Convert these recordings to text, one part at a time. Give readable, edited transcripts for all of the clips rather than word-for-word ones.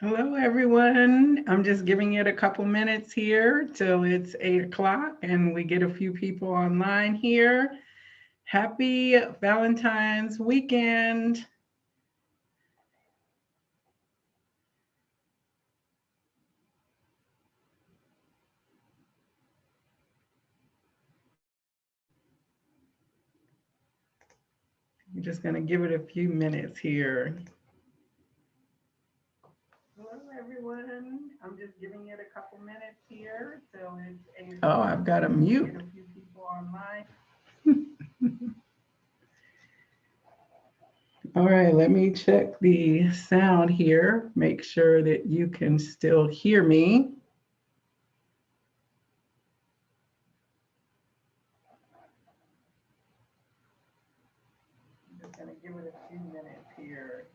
Hello, everyone. I'm just giving it a couple minutes here till it's 8 o'clock and we get a few people online here. Happy Valentine's weekend. I'm just going to give it a few minutes here. Hello, everyone. I'm just giving it a couple minutes here till it's 8 o'clock. Oh, I've got a mute. Get a few people online. All right, let me check the sound here, make sure that you can still hear me. I'm just going to give it a few minutes here.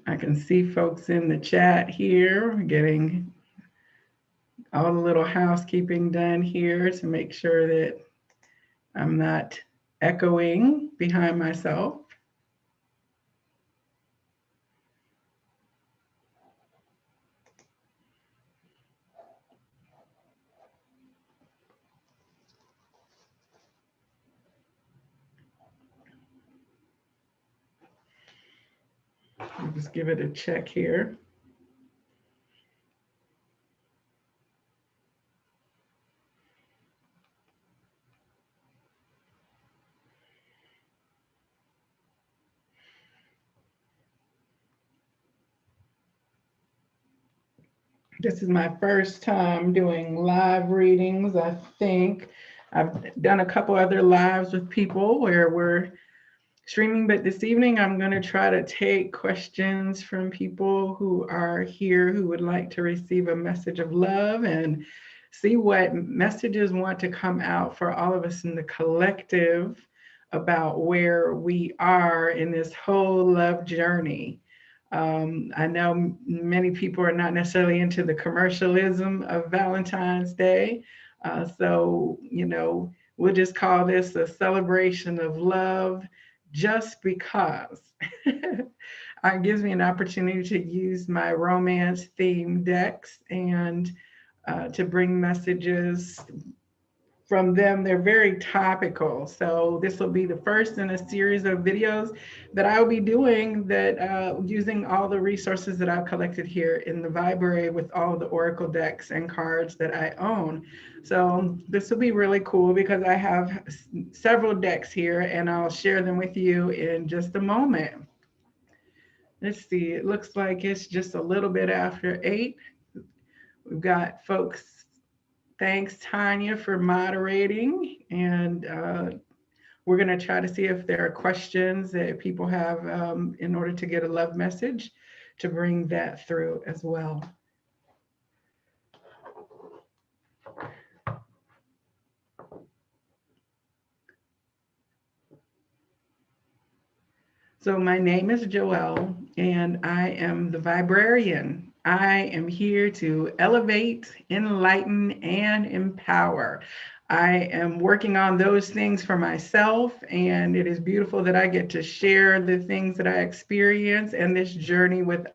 I can see folks in the chat here getting all the little housekeeping done here to make sure that I'm not echoing behind myself. I'll just give it a check here. This is my first time doing live readings, I think. I've done a couple other lives with people where we're streaming, but this evening I'm going to try to take questions from people who are here who would like to receive a message of love and see what messages want to come out for all of us in the collective about where we are in this whole love journey. I know many people are not necessarily into the commercialism of Valentine's Day. So, we'll just call this a celebration of love just because. It gives me an opportunity to use my romance theme decks and to bring messages from them. They're very topical. So this will be the first in a series of videos that I'll be doing that using all the resources that I've collected here in the Viberary with all the Oracle decks and cards that I own. So this will be really cool because I have several decks here and I'll share them with you in just a moment. Let's see, it looks like it's just a little bit after 8. We've got folks. Thanks, Tanya, for moderating. And we're going to try to see if there are questions that people have in order to get a love message to bring that through as well. So my name is Joelle, and I am the Viberarian. I am here to elevate, enlighten, and empower. I am working on those things for myself, and it is beautiful that I get to share the things that I experience and this journey with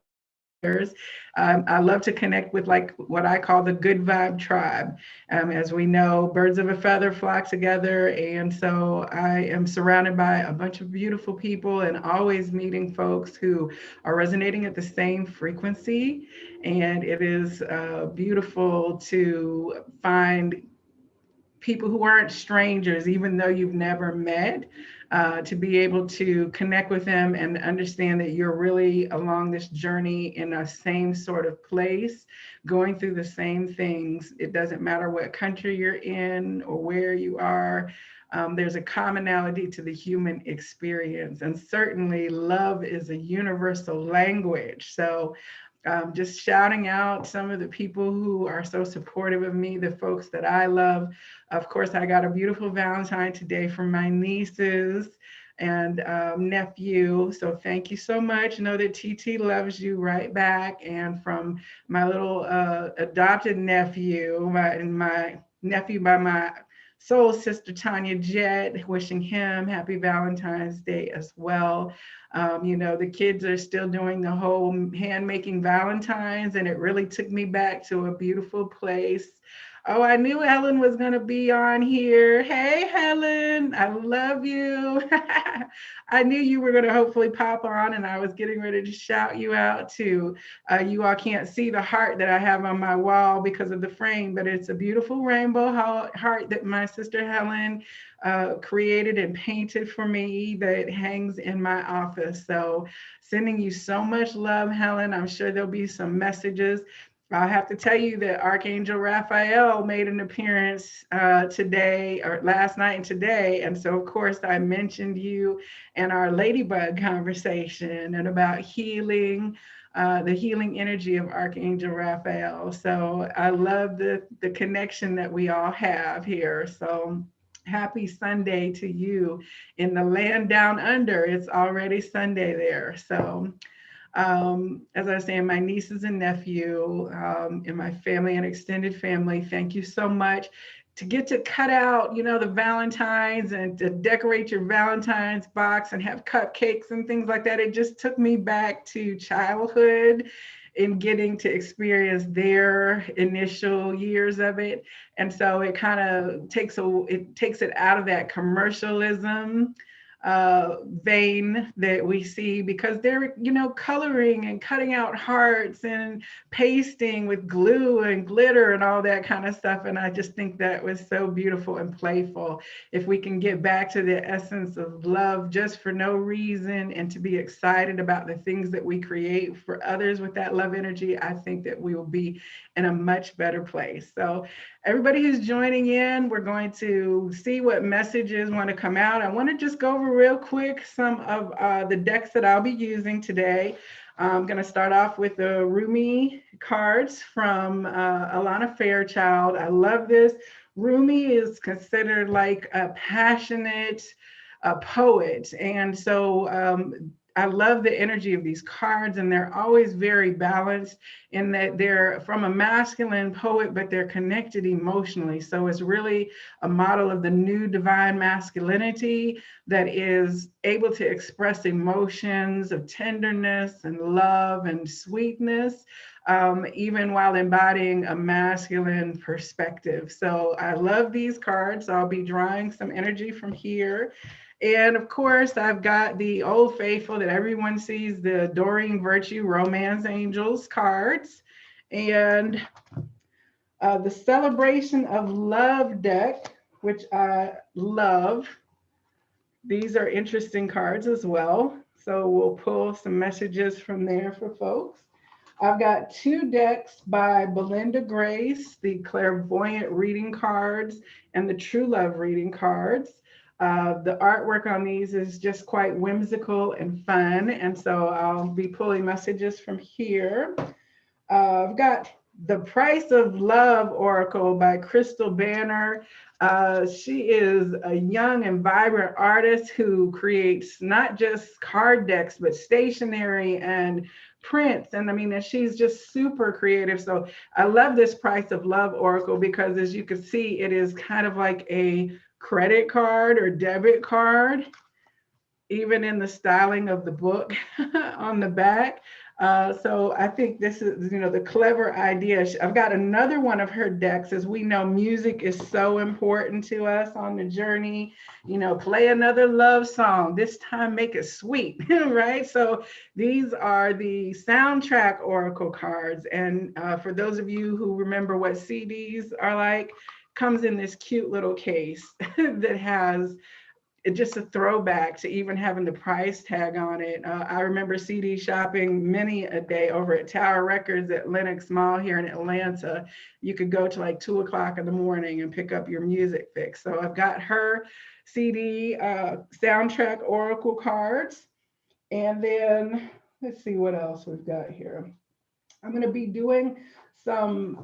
others. I love to connect with like what I call the good vibe tribe. As we know, birds of a feather flock together. And so I am surrounded by a bunch of beautiful people and always meeting folks who are resonating at the same frequency. And it is beautiful to find people who aren't strangers, even though you've never met, to be able to connect with them and understand that you're really along this journey in a same sort of place, going through the same things. It doesn't matter what country you're in or where you are. There's a commonality to the human experience. And certainly, love is a universal language. So, Just shouting out some of the people who are so supportive of me, the folks that I love. Of course, I got a beautiful Valentine today from my nieces and nephew. So thank you so much. Know that TT loves you right back. And from my little adopted nephew, my nephew by my soul sister Tanya Jett, wishing him happy Valentine's Day as well. The kids are still doing the whole hand making Valentines, and it really took me back to a beautiful place. Oh, I knew Helen was going to be on here. Hey, Helen, I love you. I knew you were going to hopefully pop on, and I was getting ready to shout you out too. You all can't see the heart that I have on my wall because of the frame, but it's a beautiful rainbow heart that my sister Helen created and painted for me that hangs in my office. So sending you so much love, Helen. I'm sure there'll be some messages. I have to tell you that Archangel Raphael made an appearance today or last night and today. And so, of course, I mentioned you and our ladybug conversation and about healing, the healing energy of Archangel Raphael. So I love the connection that we all have here. So happy Sunday to you in the land down under. It's already Sunday there. So as I was saying, my nieces and nephew, and my family and extended family, thank you so much. To get to cut out, the Valentines and to decorate your Valentine's box and have cupcakes and things like that, it just took me back to childhood in getting to experience their initial years of it. And so it kind of takes it out of that commercialism vein that we see, because they're coloring and cutting out hearts and pasting with glue and glitter and all that kind of stuff. And I just think that was so beautiful and playful. If we can get back to the essence of love just for no reason, and to be excited about the things that we create for others with that love energy, I think that we will be in a much better place. So everybody who's joining in, we're going to see what messages want to come out. I want to just go over real quick some of the decks that I'll be using today. I'm going to start off with the Rumi cards from Alana Fairchild. I love this. Rumi is considered like a passionate poet. And so I love the energy of these cards, and they're always very balanced in that they're from a masculine poet, but they're connected emotionally. So it's really a model of the new divine masculinity that is able to express emotions of tenderness and love and sweetness, even while embodying a masculine perspective. So I love these cards. I'll be drawing some energy from here. And of course, I've got the old faithful that everyone sees, the Doreen Virtue Romance Angels cards, and the Celebration of Love deck, which I love. These are interesting cards as well. So we'll pull some messages from there for folks. I've got two decks by Belinda Grace, the Clairvoyant reading cards and the True Love reading cards. The artwork on these is just quite whimsical and fun. And so I'll be pulling messages from here. I've got The Price of Love Oracle by Crystal Banner. She is a young and vibrant artist who creates not just card decks, but stationery and prints. And I mean, she's just super creative. So I love this Price of Love Oracle because, as you can see, it is kind of like a credit card or debit card, even in the styling of the book on the back. So I think this is, the clever idea. I've got another one of her decks. As we know, music is so important to us on the journey. Play another love song. This time, make it sweet, right? So these are the soundtrack oracle cards. And for those of you who remember what CDs are like, comes in this cute little case that has just a throwback to even having the price tag on it. I remember CD shopping many a day over at Tower Records at Lenox Mall here in Atlanta. You could go to like 2:00 in the morning and pick up your music fix. So I've got her CD soundtrack oracle cards. And then let's see what else we've got here. I'm going to be doing some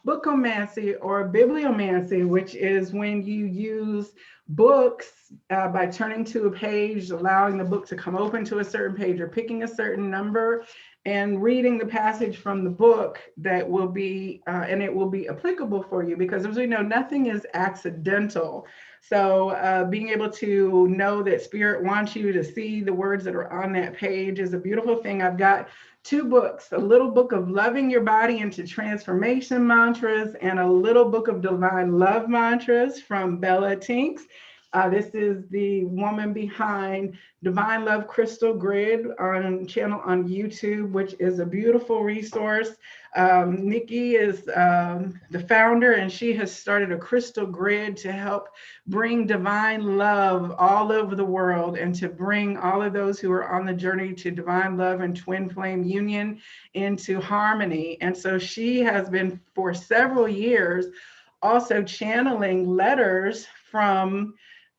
bookomancy or bibliomancy, which is when you use books by turning to a page, allowing the book to come open to a certain page, or picking a certain number and reading the passage from the book that will be, and it will be applicable for you, because as we know, nothing is accidental. So being able to know that Spirit wants you to see the words that are on that page is a beautiful thing. I've got two books, a little book of loving your body into transformation mantras and a little book of divine love mantras from Bella Tinks. This is the woman behind Divine Love Crystal Grid on channel on YouTube, which is a beautiful resource. Nikki is the founder, and she has started a crystal grid to help bring divine love all over the world, and to bring all of those who are on the journey to divine love and twin flame union into harmony. And so she has been for several years also channeling letters from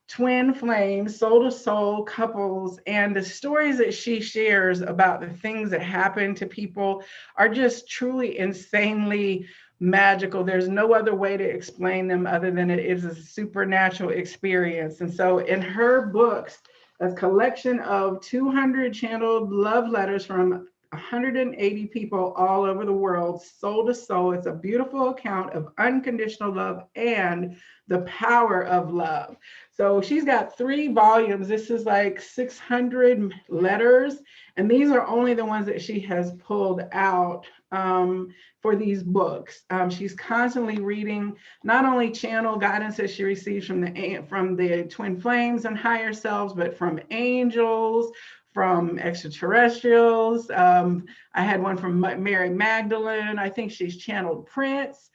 twin flames, soul to soul couples, and the stories that she shares about the things that happen to people are just truly insanely magical. There's no other way to explain them other than it is a supernatural experience. And so in her books, a collection of 200 channeled love letters from 180 people all over the world, soul to soul. It's a beautiful account of unconditional love and the power of love. So she's got 3 volumes. This is like 600 letters, and these are only the ones that she has pulled out for these books. She's constantly reading not only channel guidance that she receives from the twin flames and higher selves, but from angels, from extraterrestrials. I had one from Mary Magdalene. I think she's channeled Prince.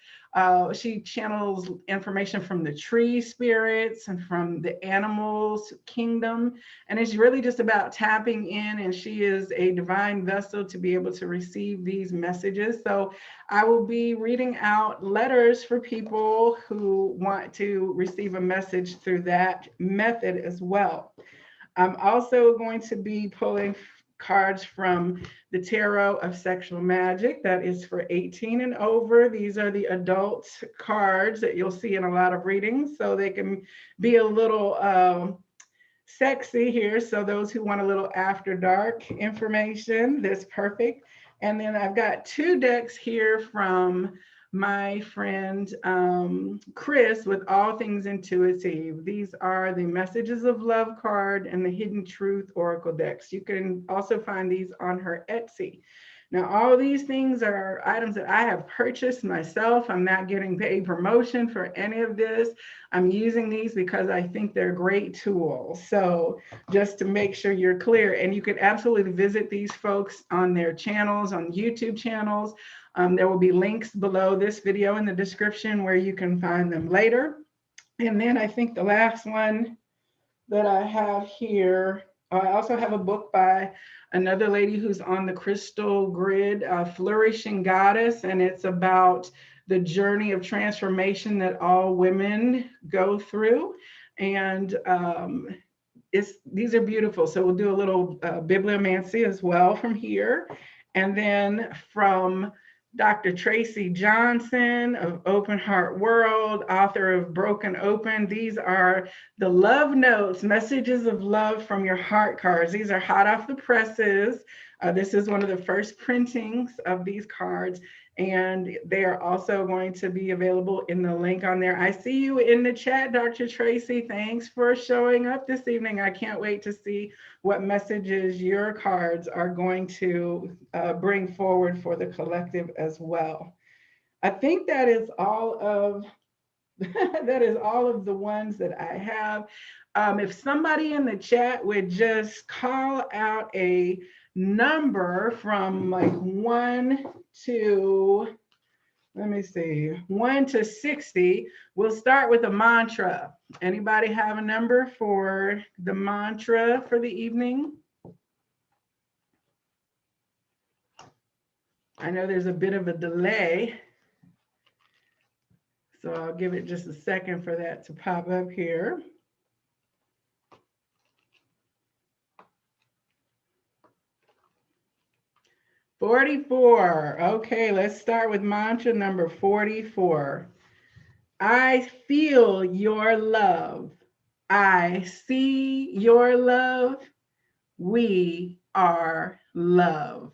She channels information from the tree spirits and from the animals kingdom. And it's really just about tapping in, and she is a divine vessel to be able to receive these messages. So I will be reading out letters for people who want to receive a message through that method as well. I'm also going to be pulling cards from the Tarot of Sexual Magic. That is for 18 and over. These are the adult cards that you'll see in a lot of readings, so they can be a little sexy here. So those who want a little after dark information, that's perfect. And then I've got 2 decks here from my friend Chris with All Things Intuitive. These are the Messages of Love card and the Hidden Truth Oracle decks. You can also find these on her Etsy. Now, all these things are items that I have purchased myself. I'm not getting paid promotion for any of this. I'm using these because I think they're great tools. So just to make sure you're clear, and you can absolutely visit these folks on their channels, on YouTube channels. There will be links below this video in the description where you can find them later. And then I think the last one that I have here, I also have a book by another lady who's on the crystal grid, Flourishing Goddess, and it's about the journey of transformation that all women go through. And these are beautiful. So we'll do a little bibliomancy as well from here. And then from Dr. Tracy Johnson of Open Heart World, author of Broken Open. These are the love notes, messages of love from your heart cards. These are hot off the presses. This is one of the first printings of these cards, and they are also going to be available in the link on there. I see you in the chat, Dr. Tracy. Thanks for showing up this evening. I can't wait to see what messages your cards are going to bring forward for the collective as well. I think that is all of that is all of the ones that I have. If somebody in the chat would just call out a number from like 1 to, let me see, 1 to 60. We'll start with a mantra. Anybody have a number for the mantra for the evening? I know there's a bit of a delay, so I'll give it just a second for that to pop up here. 44. Okay, let's start with mantra number 44. I feel your love. I see your love. We are love.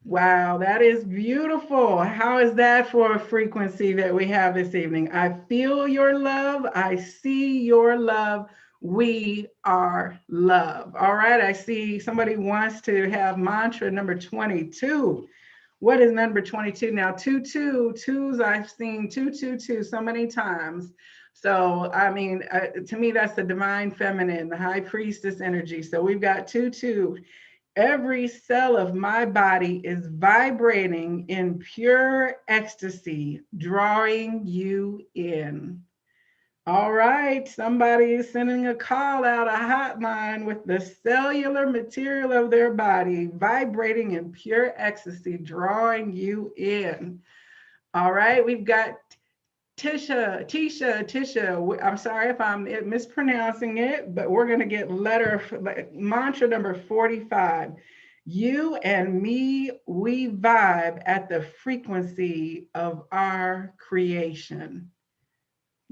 Wow, that is beautiful. How is that for a frequency that we have this evening? I feel your love. I see your love. We are love. All right, I see somebody wants to have mantra number 22. What is number 22? Now, twos, I've seen 222 so many times. So, I mean, to me, that's the divine feminine, the high priestess energy. So we've got 22. Every cell of my body is vibrating in pure ecstasy, drawing you in. All right, somebody is sending a call out, a hotline with the cellular material of their body vibrating in pure ecstasy, drawing you in. All right, we've got Tisha. I'm sorry if I'm mispronouncing it, but we're going to get mantra number 45. You and me, we vibe at the frequency of our creation.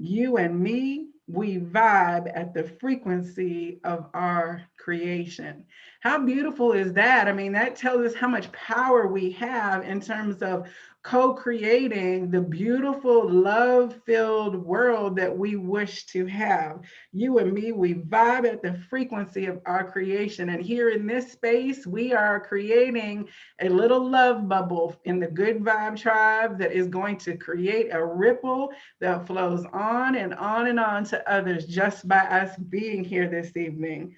You and me, we vibe at the frequency of our creation. How beautiful is that? I mean, that tells us how much power we have in terms of co-creating the beautiful love-filled world that we wish to have. You and me, we vibe at the frequency of our creation. And here in this space, we are creating a little love bubble in the Good Vibe Tribe that is going to create a ripple that flows on and on and on to others just by us being here this evening.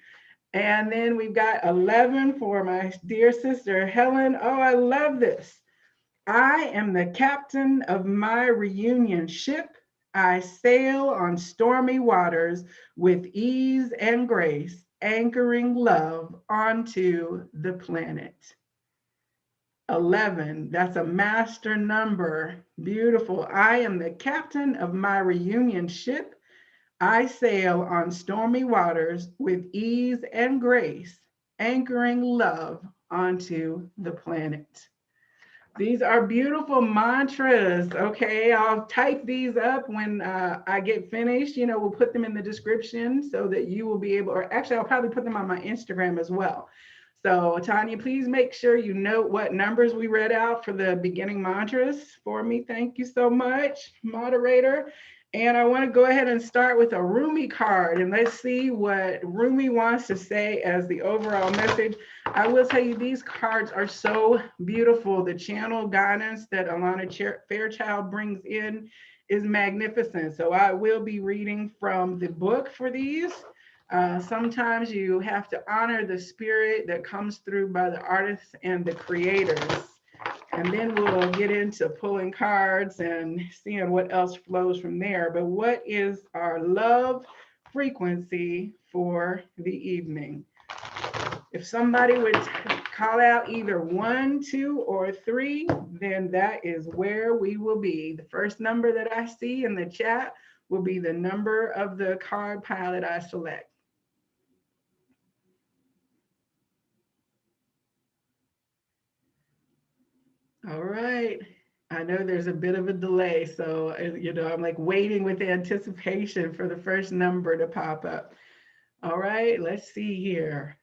And then we've got 11 for my dear sister, Helen. Oh, I love this. I am the captain of my reunion ship. I sail on stormy waters with ease and grace, anchoring love onto the planet. 11, that's a master number. Beautiful. I am the captain of my reunion ship. I sail on stormy waters with ease and grace, anchoring love onto the planet. These are beautiful mantras. Okay, I'll type these up when I get finished. You know, we'll put them in the description so that you will be able, or actually, I'll probably put them on my Instagram as well. So, Tanya, please make sure you note what numbers we read out for the beginning mantras for me. Thank you so much, moderator. And I want to go ahead and start with a Rumi card, and let's see what Rumi wants to say as the overall message. I will tell you, these cards are so beautiful. The channel guidance that Alana Fairchild brings in is magnificent. So I will be reading from the book for these. Sometimes you have to honor the spirit that comes through by the artists and the creators. And then we'll get into pulling cards and seeing what else flows from there. But what is our love frequency for the evening? If somebody would call out either 1, 2, or 3, then that is where we will be. The first number that I see in the chat will be the number of the card pile that I select. All right. I know there's a bit of a delay, so I'm like waiting with anticipation for the first number to pop up. All right, let's see here.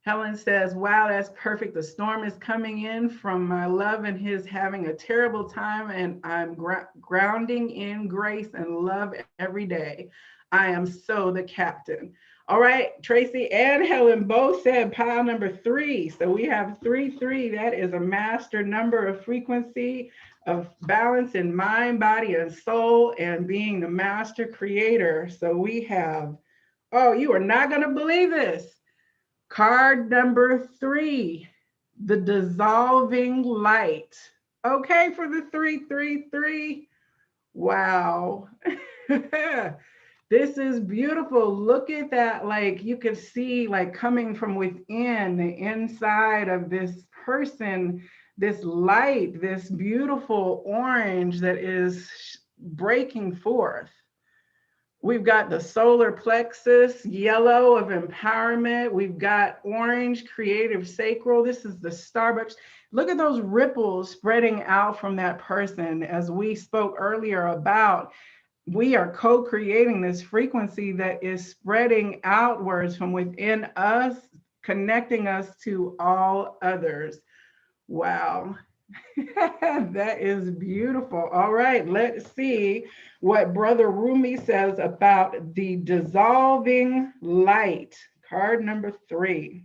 Helen says, wow, that's perfect. The storm is coming in from my love and his having a terrible time, and I'm grounding in grace and love every day. I am so the captain. All right, Tracy and Helen both said pile number 3. So we have 3, 3. That is a master number of frequency of balance in mind, body, and soul, and being the master creator. So we have, oh, you are not going to believe this. Card number 3, the dissolving light. Okay, for the 3, 3, 3. Wow. This is beautiful. Look at that. Like you can see like coming from within the inside of this person, this light, this beautiful orange that is breaking forth. We've got the solar plexus, yellow of empowerment. We've got orange, creative sacral. This is the Starbucks. Look at those ripples spreading out from that person. As we spoke earlier about, we are co-creating this frequency that is spreading outwards from within us, connecting us to all others. Wow. That is beautiful. All right, let's see what Brother Rumi says about the dissolving light. Card number 3.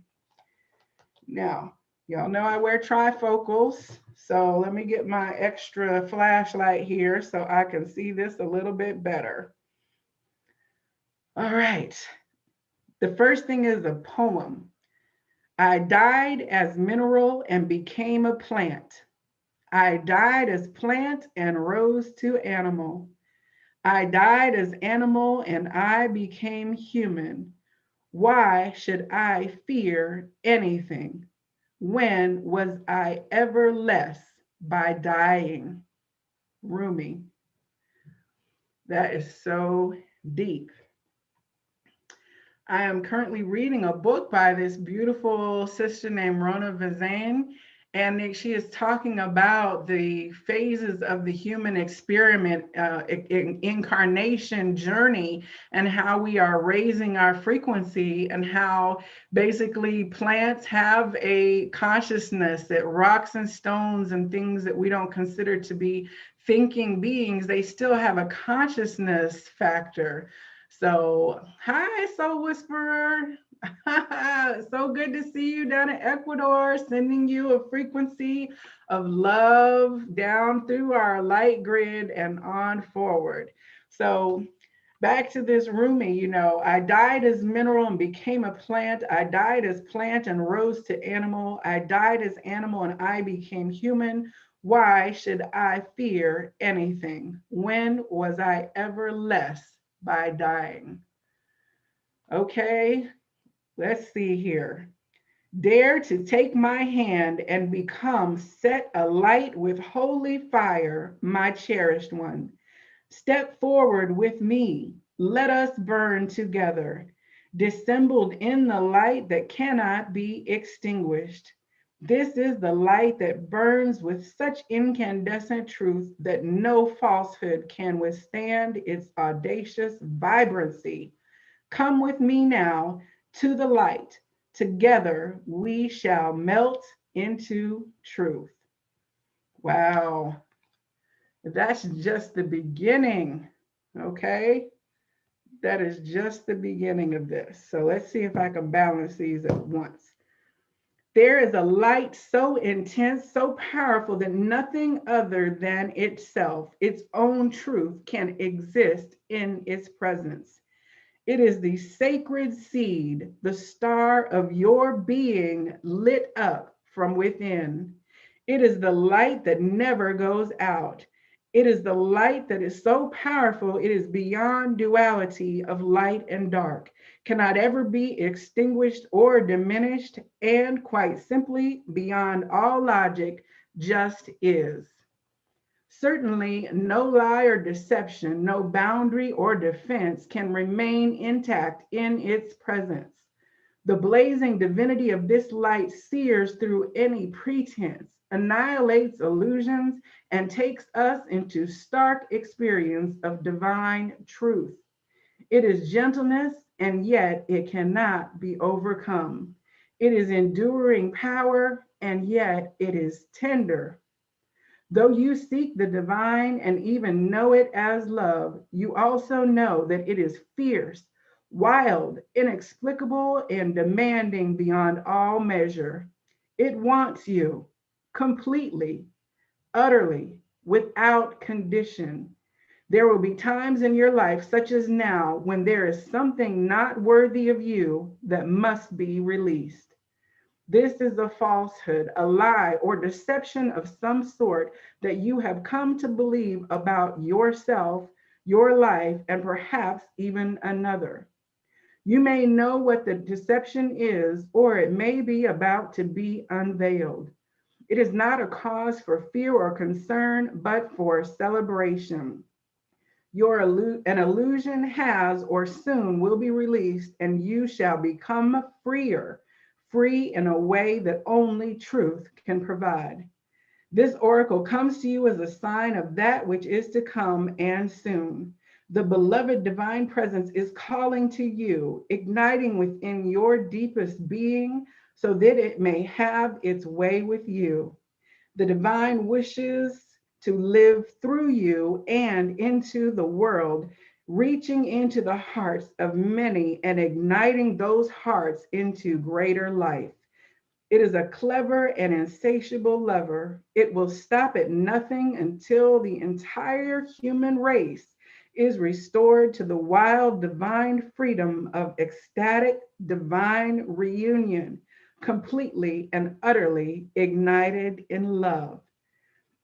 Now, y'all know I wear trifocals, so let me get my extra flashlight here so I can see this a little bit better. All right. The first thing is a poem. I died as mineral and became a plant. I died as plant and rose to animal. I died as animal and I became human. Why should I fear anything? When was I ever less by dying? Rumi. That is so deep. I am currently reading a book by this beautiful sister named Rona Vazane, and she is talking about the phases of the human experiment, incarnation journey, and how we are raising our frequency, and how basically plants have a consciousness, that rocks and stones and things that we don't consider to be thinking beings, they still have a consciousness factor. So, hi, Soul Whisperer. So good to see you down in Ecuador, sending you a frequency of love down through our light grid and on forward. So, back to this Rumi, I died as mineral and became a plant. I died as plant and rose to animal. I died as animal and I became human. Why should I fear anything? When was I ever less by dying? Okay, let's see here. Dare to take my hand and become set alight with holy fire, my cherished one. Step forward with me. Let us burn together, dissembled in the light that cannot be extinguished. This is the light that burns with such incandescent truth that no falsehood can withstand its audacious vibrancy. Come with me now to the light. Together we shall melt into truth. Wow. That's just the beginning, okay? That is just the beginning of this. So let's see if I can balance these at once. There is a light so intense, so powerful that nothing other than itself, its own truth, can exist in its presence. It is the sacred seed, the star of your being lit up from within. It is the light that never goes out. It is the light that is so powerful, it is beyond duality of light and dark, cannot ever be extinguished or diminished, and quite simply, beyond all logic, just is. Certainly, no lie or deception, no boundary or defense can remain intact in its presence. The blazing divinity of this light sears through any pretense, annihilates illusions, and takes us into stark experience of divine truth. It is gentleness, and yet it cannot be overcome. It is enduring power, and yet it is tender. Though you seek the divine and even know it as love, you also know that it is fierce, wild, inexplicable, and demanding beyond all measure. It wants you completely, utterly, without condition. There will be times in your life, such as now, when there is something not worthy of you that must be released. This is a falsehood, a lie, or deception of some sort that you have come to believe about yourself, your life, and perhaps even another. You may know what the deception is, or it may be about to be unveiled. It is not a cause for fear or concern, but for celebration. An illusion has or soon will be released, and you shall become freer, free in a way that only truth can provide. This oracle comes to you as a sign of that which is to come and soon. The beloved divine presence is calling to you, igniting within your deepest being so that it may have its way with you. The divine wishes to live through you and into the world, reaching into the hearts of many and igniting those hearts into greater life. It is a clever and insatiable lover. It will stop at nothing until the entire human race is restored to the wild divine freedom of ecstatic divine reunion, completely and utterly ignited in love.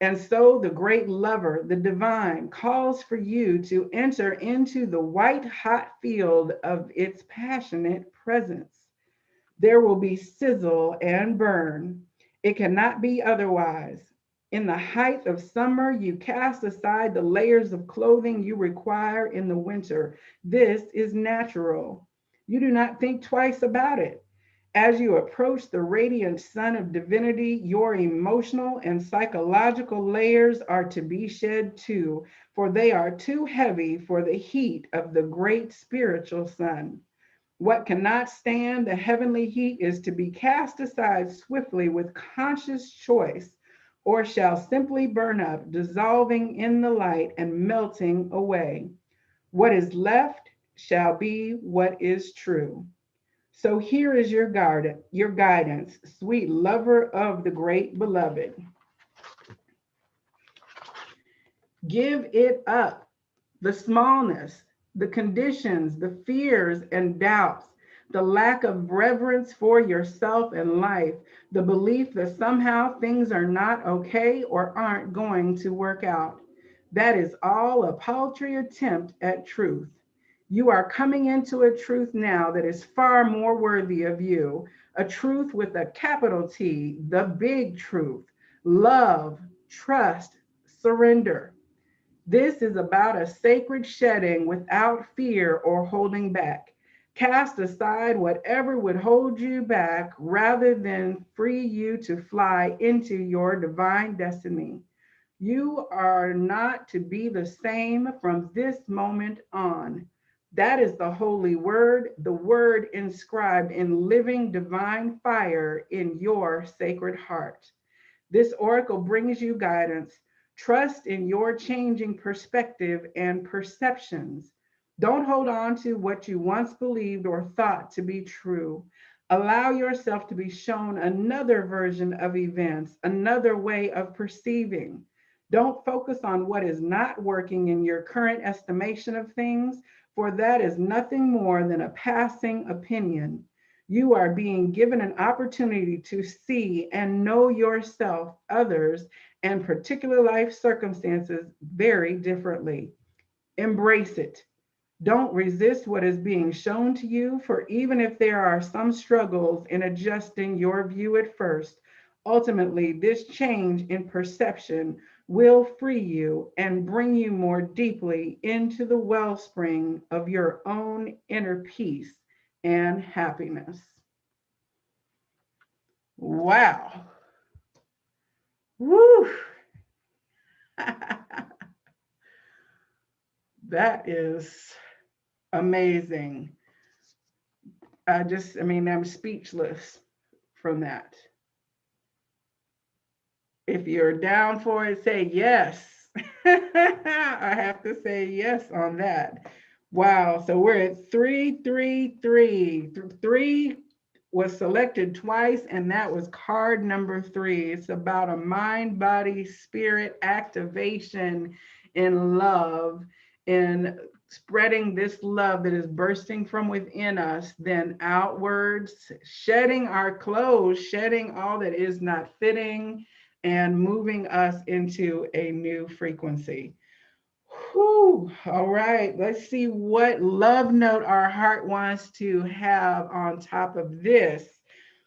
And so the great lover, the divine, calls for you to enter into the white hot field of its passionate presence. There will be sizzle and burn. It cannot be otherwise. In the height of summer, you cast aside the layers of clothing you require in the winter. This is natural. You do not think twice about it. As you approach the radiant sun of divinity, your emotional and psychological layers are to be shed too, for they are too heavy for the heat of the great spiritual sun. What cannot stand the heavenly heat is to be cast aside swiftly with conscious choice, or shall simply burn up, dissolving in the light and melting away. What is left shall be what is true. So here is your guidance, sweet lover of the great beloved. Give it up, the smallness, the conditions, the fears and doubts, the lack of reverence for yourself and life, the belief that somehow things are not okay or aren't going to work out. That is all a paltry attempt at truth. You are coming into a truth now that is far more worthy of you, a truth with a capital T, the big truth, love, trust, surrender. This is about a sacred shedding without fear or holding back. Cast aside whatever would hold you back rather than free you to fly into your divine destiny. You are not to be the same from this moment on. That is the holy word, the word inscribed in living divine fire in your sacred heart. This oracle brings you guidance. Trust in your changing perspective and perceptions. Don't hold on to what you once believed or thought to be true. Allow yourself to be shown another version of events, another way of perceiving. Don't focus on what is not working in your current estimation of things, for that is nothing more than a passing opinion. You are being given an opportunity to see and know yourself, others, and particular life circumstances very differently. Embrace it. Don't resist what is being shown to you, for even if there are some struggles in adjusting your view at first, ultimately, this change in perception will free you and bring you more deeply into the wellspring of your own inner peace and happiness. Wow. Woo. That is amazing. I'm speechless from that. If you're down for it, say yes. I have to say yes on that. Wow. So we're at 333. Three was selected twice, and that was card number 3. It's about a mind, body, spirit activation in love, in spreading this love that is bursting from within us, then outwards, shedding our clothes, shedding all that is not fitting, and moving us into a new frequency. Whew. All right, let's see what love note our heart wants to have on top of this.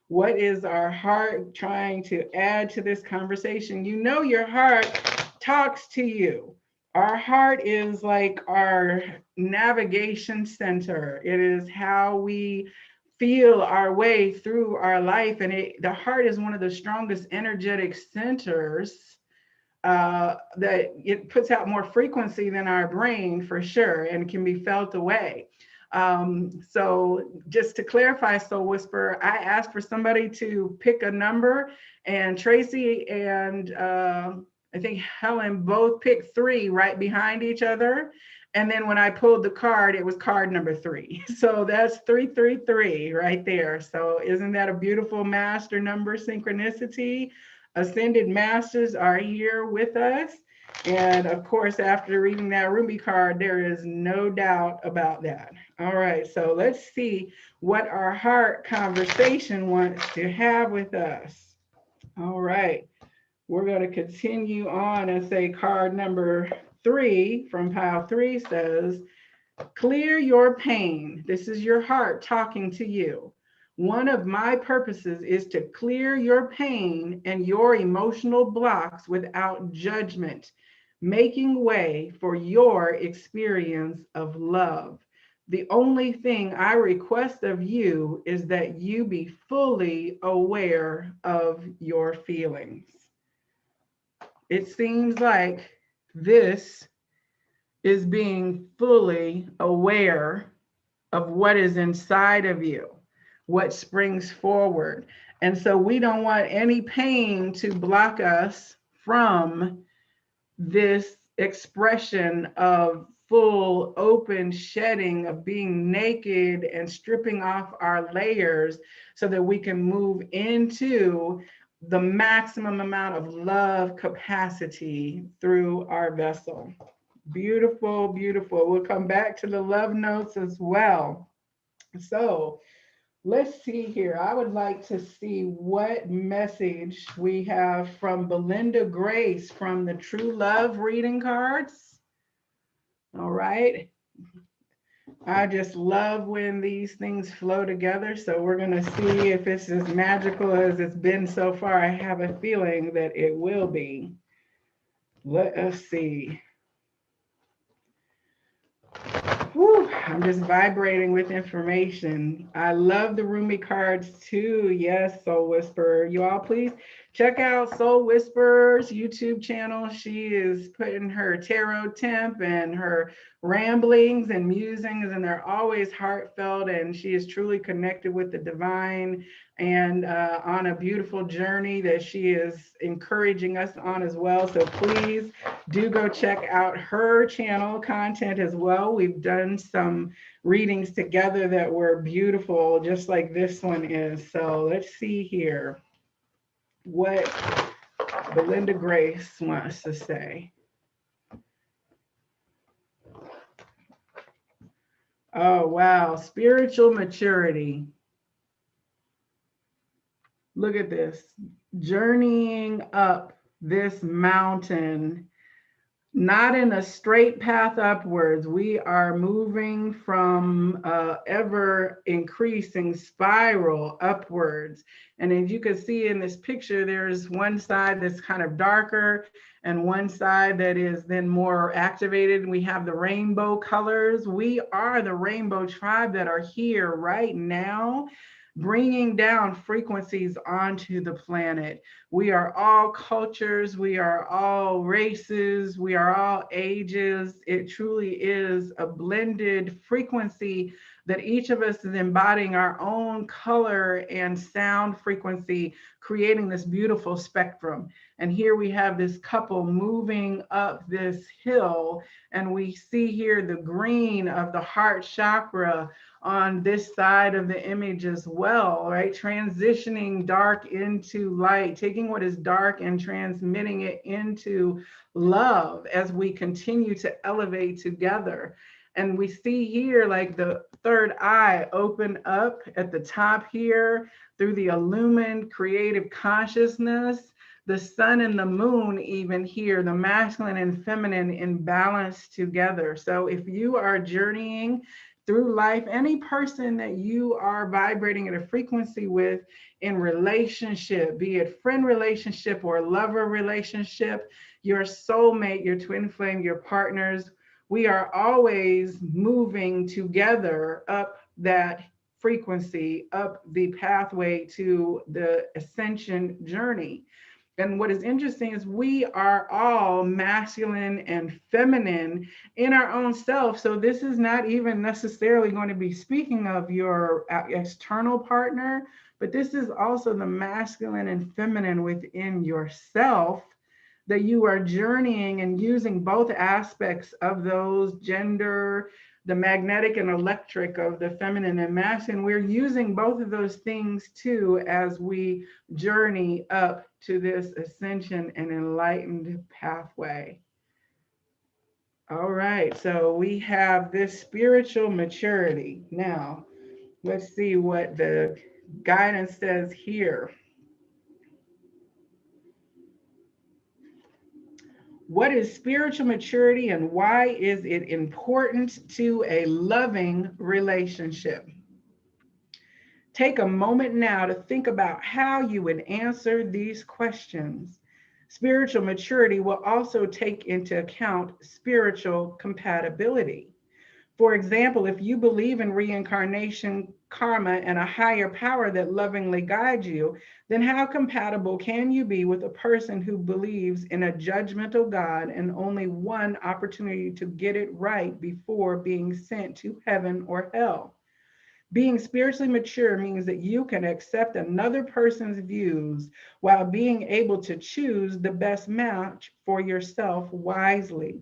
What is our heart trying to add to this conversation? You know, your heart talks to you. Our heart is like our navigation center. It is how we feel our way through our life. And the heart is one of the strongest energetic centers that it puts out more frequency than our brain for sure and can be felt away. So just to clarify, Soul Whisperer, I asked for somebody to pick a number, and Tracy and I think Helen both picked three right behind each other. And then when I pulled the card, it was card number three. So that's 333 right there. So isn't that a beautiful master number synchronicity? Ascended Masters are here with us. And of course, after reading that Ruby card, there is no doubt about that. All right, so let's see what our heart conversation wants to have with us. All right, we're going to continue on and say card number three from pile three says, clear your pain. This is your heart talking to you. One of my purposes is to clear your pain and your emotional blocks without judgment, making way for your experience of love. The only thing I request of you is that you be fully aware of your feelings. It seems like this is being fully aware of what is inside of you, what springs forward. And so we don't want any pain to block us from this expression of full open shedding, of being naked and stripping off our layers so that we can move into the maximum amount of love capacity through our vessel. Beautiful, beautiful. We'll come back to the love notes as well. So let's see here. I would like to see what message we have from Belinda Grace from the True Love reading cards. All right. I just love when these things flow together. So we're going to see if it's as magical as it's been so far. I have a feeling that it will be. Let us see. Whew, I'm just vibrating with information. I love the Rumi cards too. Yes, Soul Whisperer. You all please check out Soul Whisperer's YouTube channel. She is putting her tarot temp and her ramblings and musings, and they're always heartfelt, and she is truly connected with the divine and on a beautiful journey that she is encouraging us on as well. So please do go check out her channel content as well. We've done some readings together that were beautiful, just like this one is. So let's see here what Belinda Grace wants to say. Oh, wow. Spiritual maturity. Look at this. Journeying up this mountain, not in a straight path upwards. We are moving from ever increasing spiral upwards. And as you can see in this picture, there's one side that's kind of darker and one side that is then more activated. We have the rainbow colors. We are the rainbow tribe that are here right now, bringing down frequencies onto the planet. We are all cultures, we are all races, we are all ages. It truly is a blended frequency that each of us is embodying our own color and sound frequency, creating this beautiful spectrum. And here we have this couple moving up this hill, and we see here the green of the heart chakra on this side of the image as well, right? Transitioning dark into light, taking what is dark and transmitting it into love as we continue to elevate together. And we see here like the third eye open up at the top here through the illumined creative consciousness, the sun and the moon even here, the masculine and feminine in balance together. So if you are journeying through life, any person that you are vibrating at a frequency with in relationship, be it friend relationship or lover relationship, your soulmate, your twin flame, your partners, we are always moving together up that frequency, up the pathway to the ascension journey. And what is interesting is we are all masculine and feminine in our own self. So this is not even necessarily going to be speaking of your external partner, but this is also the masculine and feminine within yourself, that you are journeying and using both aspects of those gender, the magnetic and electric of the feminine and masculine. We're using both of those things too as we journey up to this ascension and enlightened pathway. All right, so we have this spiritual maturity. Now, let's see what the guidance says here. What is spiritual maturity and why is it important to a loving relationship? Take a moment now to think about how you would answer these questions. Spiritual maturity will also take into account spiritual compatibility. For example, if you believe in reincarnation, karma, and a higher power that lovingly guides you, then how compatible can you be with a person who believes in a judgmental God and only one opportunity to get it right before being sent to heaven or hell? Being spiritually mature means that you can accept another person's views while being able to choose the best match for yourself wisely.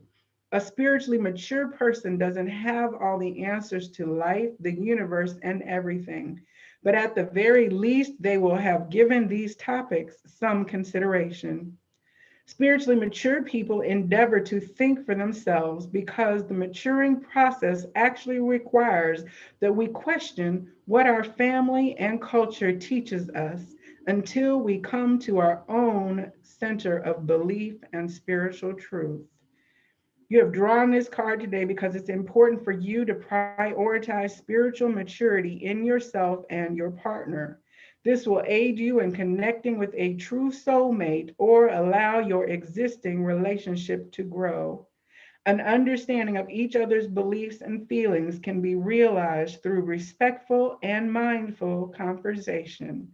A spiritually mature person doesn't have all the answers to life, the universe, and everything. But at the very least, they will have given these topics some consideration. Spiritually mature people endeavor to think for themselves because the maturing process actually requires that we question what our family and culture teaches us until we come to our own center of belief and spiritual truth. You have drawn this card today because it's important for you to prioritize spiritual maturity in yourself and your partner. This will aid you in connecting with a true soulmate or allow your existing relationship to grow. An understanding of each other's beliefs and feelings can be realized through respectful and mindful conversation.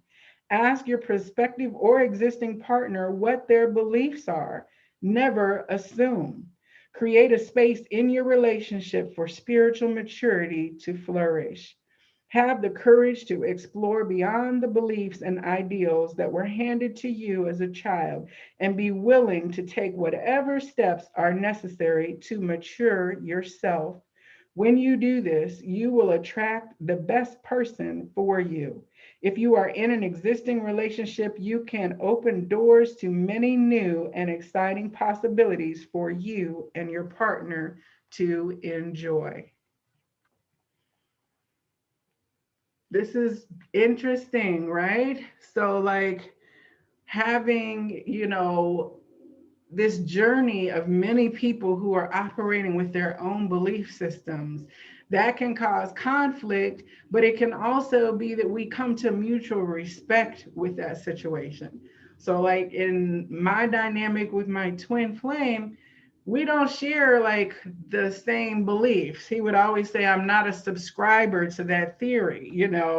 Ask your prospective or existing partner what their beliefs are. Never assume. Create a space in your relationship for spiritual maturity to flourish. Have the courage to explore beyond the beliefs and ideals that were handed to you as a child and be willing to take whatever steps are necessary to mature yourself. When you do this, you will attract the best person for you. If you are in an existing relationship, you can open doors to many new and exciting possibilities for you and your partner to enjoy. This is interesting, right? So, like, having, this journey of many people who are operating with their own belief systems, that can cause conflict, but it can also be that we come to mutual respect with that situation. So, like in my dynamic with my twin flame, we don't share like the same beliefs. He would always say, I'm not a subscriber to that theory,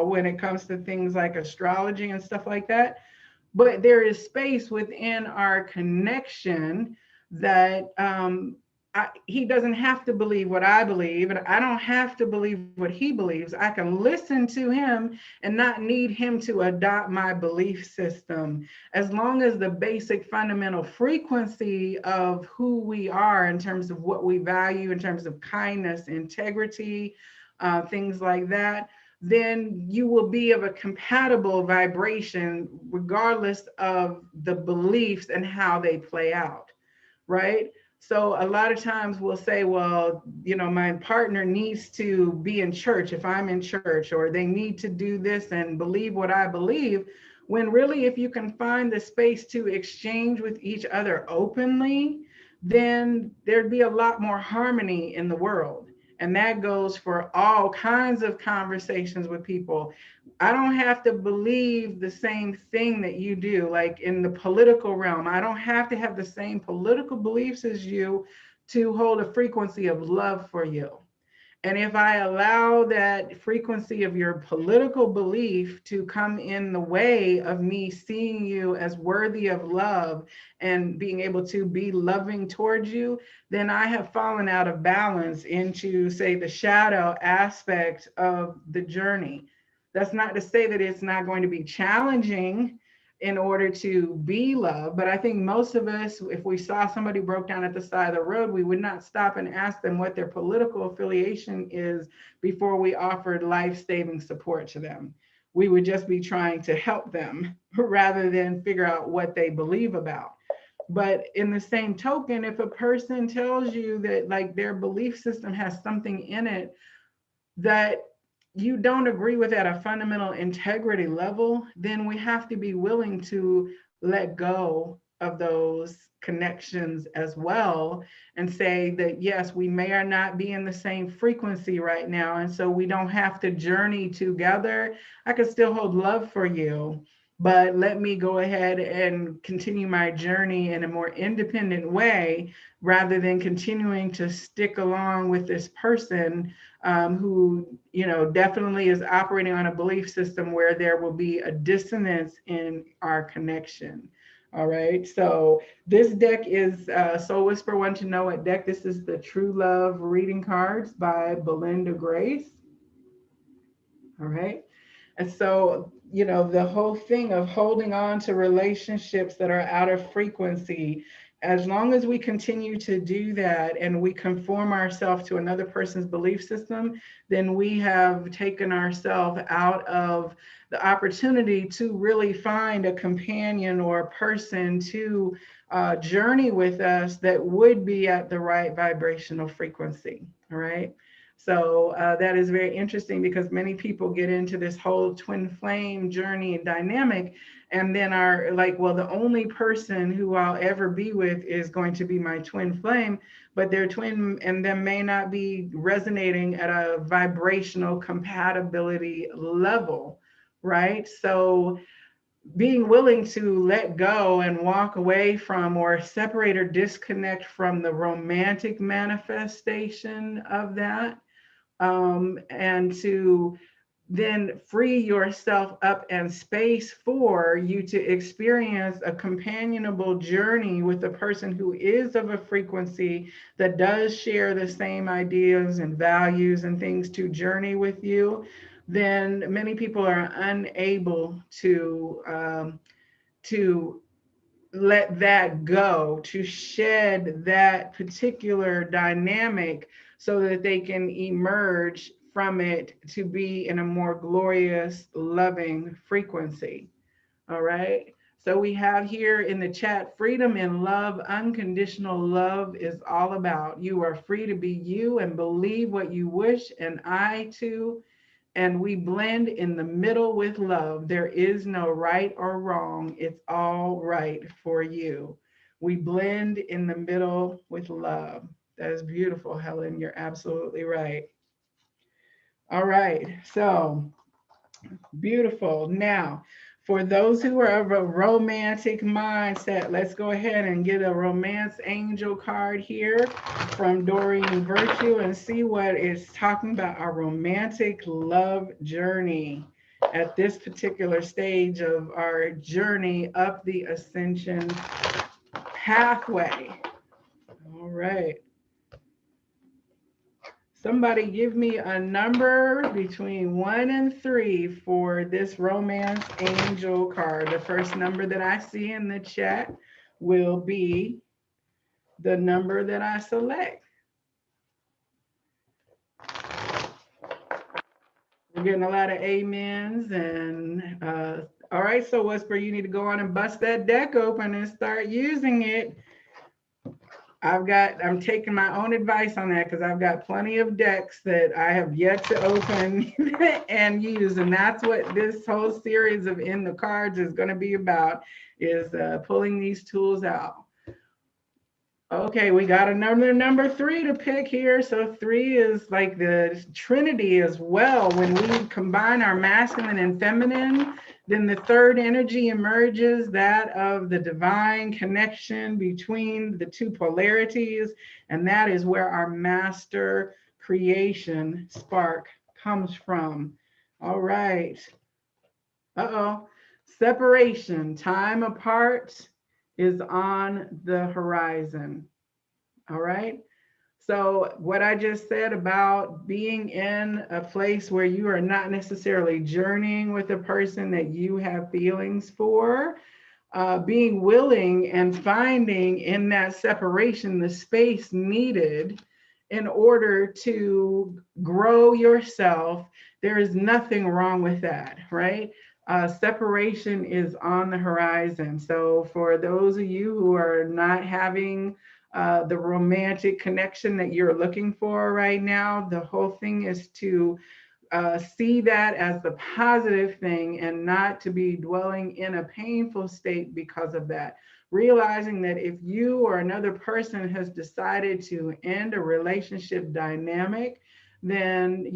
when it comes to things like astrology and stuff like that. But there is space within our connection that he doesn't have to believe what I believe, and I don't have to believe what he believes. I can listen to him and not need him to adopt my belief system. As long as the basic fundamental frequency of who we are in terms of what we value, in terms of kindness, integrity, things like that, then you will be of a compatible vibration regardless of the beliefs and how they play out, right? So a lot of times we'll say, well, my partner needs to be in church if I'm in church, or they need to do this and believe what I believe. When really, if you can find the space to exchange with each other openly, then there'd be a lot more harmony in the world. And that goes for all kinds of conversations with people. I don't have to believe the same thing that you do. Like in the political realm, I don't have to have the same political beliefs as you to hold a frequency of love for you. And if I allow that frequency of your political belief to come in the way of me seeing you as worthy of love and being able to be loving towards you, then I have fallen out of balance into, say, the shadow aspect of the journey. That's not to say that it's not going to be challenging in order to be loved. But I think most of us, if we saw somebody broke down at the side of the road, we would not stop and ask them what their political affiliation is before we offered life-saving support to them. We would just be trying to help them rather than figure out what they believe about. But in the same token, if a person tells you that like their belief system has something in it that you don't agree with at a fundamental integrity level, then we have to be willing to let go of those connections as well and say that, yes, we may or not be in the same frequency right now. And so we don't have to journey together. I can still hold love for you, but let me go ahead and continue my journey in a more independent way rather than continuing to stick along with this person who, you know, definitely is operating on a belief system where there will be a dissonance in our connection. All right. So this deck is Soul Whisper Want to Know What deck. This is the True Love Reading Cards by Belinda Grace. All right. And so, you know, the whole thing of holding on to relationships that are out of frequency, as long as we continue to do that and we conform ourselves to another person's belief system, then we have taken ourselves out of the opportunity to really find a companion or a person to journey with us that would be at the right vibrational frequency. All right. So that is very interesting because many people get into this whole twin flame journey and dynamic and then are like, well, the only person who I'll ever be with is going to be my twin flame, but their twin and them may not be resonating at a vibrational compatibility level, right? So being willing to let go and walk away from or separate or disconnect from the romantic manifestation of that, and to then free yourself up and space for you to experience a companionable journey with a person who is of a frequency that does share the same ideas and values and things to journey with you, then many people are unable to let that go, to shed that particular dynamic so that they can emerge from it to be in a more glorious, loving frequency. All right. So we have here in the chat, freedom and love, unconditional love is all about. You are free to be you and believe what you wish, and I too. And we blend in the middle with love. There is no right or wrong. It's all right for you. We blend in the middle with love. That is beautiful, Helen. You're absolutely right. All right. So beautiful. Now, for those who are of a romantic mindset, let's go ahead and get a romance angel card here from Doreen Virtue and see what it's talking about our romantic love journey at this particular stage of our journey up the ascension pathway. All right. Somebody give me a number between 1 and 3 for this romance angel card. The first number that I see in the chat will be the number that I select. We're getting a lot of amens and all right, so Whisper, you need to go on and bust that deck open and start using it. I'm taking my own advice on that because I've got plenty of decks that I have yet to open and use. And that's what this whole series of In the Cards is going to be about, is pulling these tools out. Okay, we got another number three to pick here. So three is like the Trinity as well. When we combine our masculine and feminine, then the third energy emerges, that of the divine connection between the two polarities. And that is where our master creation spark comes from. All right. Uh-oh. Separation, time apart is on the horizon. All right. So, what I just said about being in a place where you are not necessarily journeying with a person that you have feelings for, being willing and finding in that separation the space needed in order to grow yourself, there is nothing wrong with that, right? Separation is on the horizon. So, for those of you who are not having the romantic connection that you're looking for right now, the whole thing is to see that as the positive thing and not to be dwelling in a painful state because of that. Realizing that if you or another person has decided to end a relationship dynamic, then,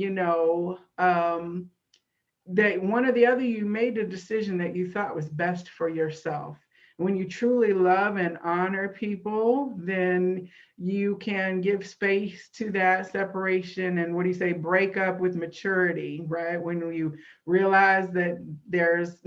that one or the other, you made a decision that you thought was best for yourself. When you truly love and honor people, then you can give space to that separation and, what do you say, break up with maturity, right? When you realize that there's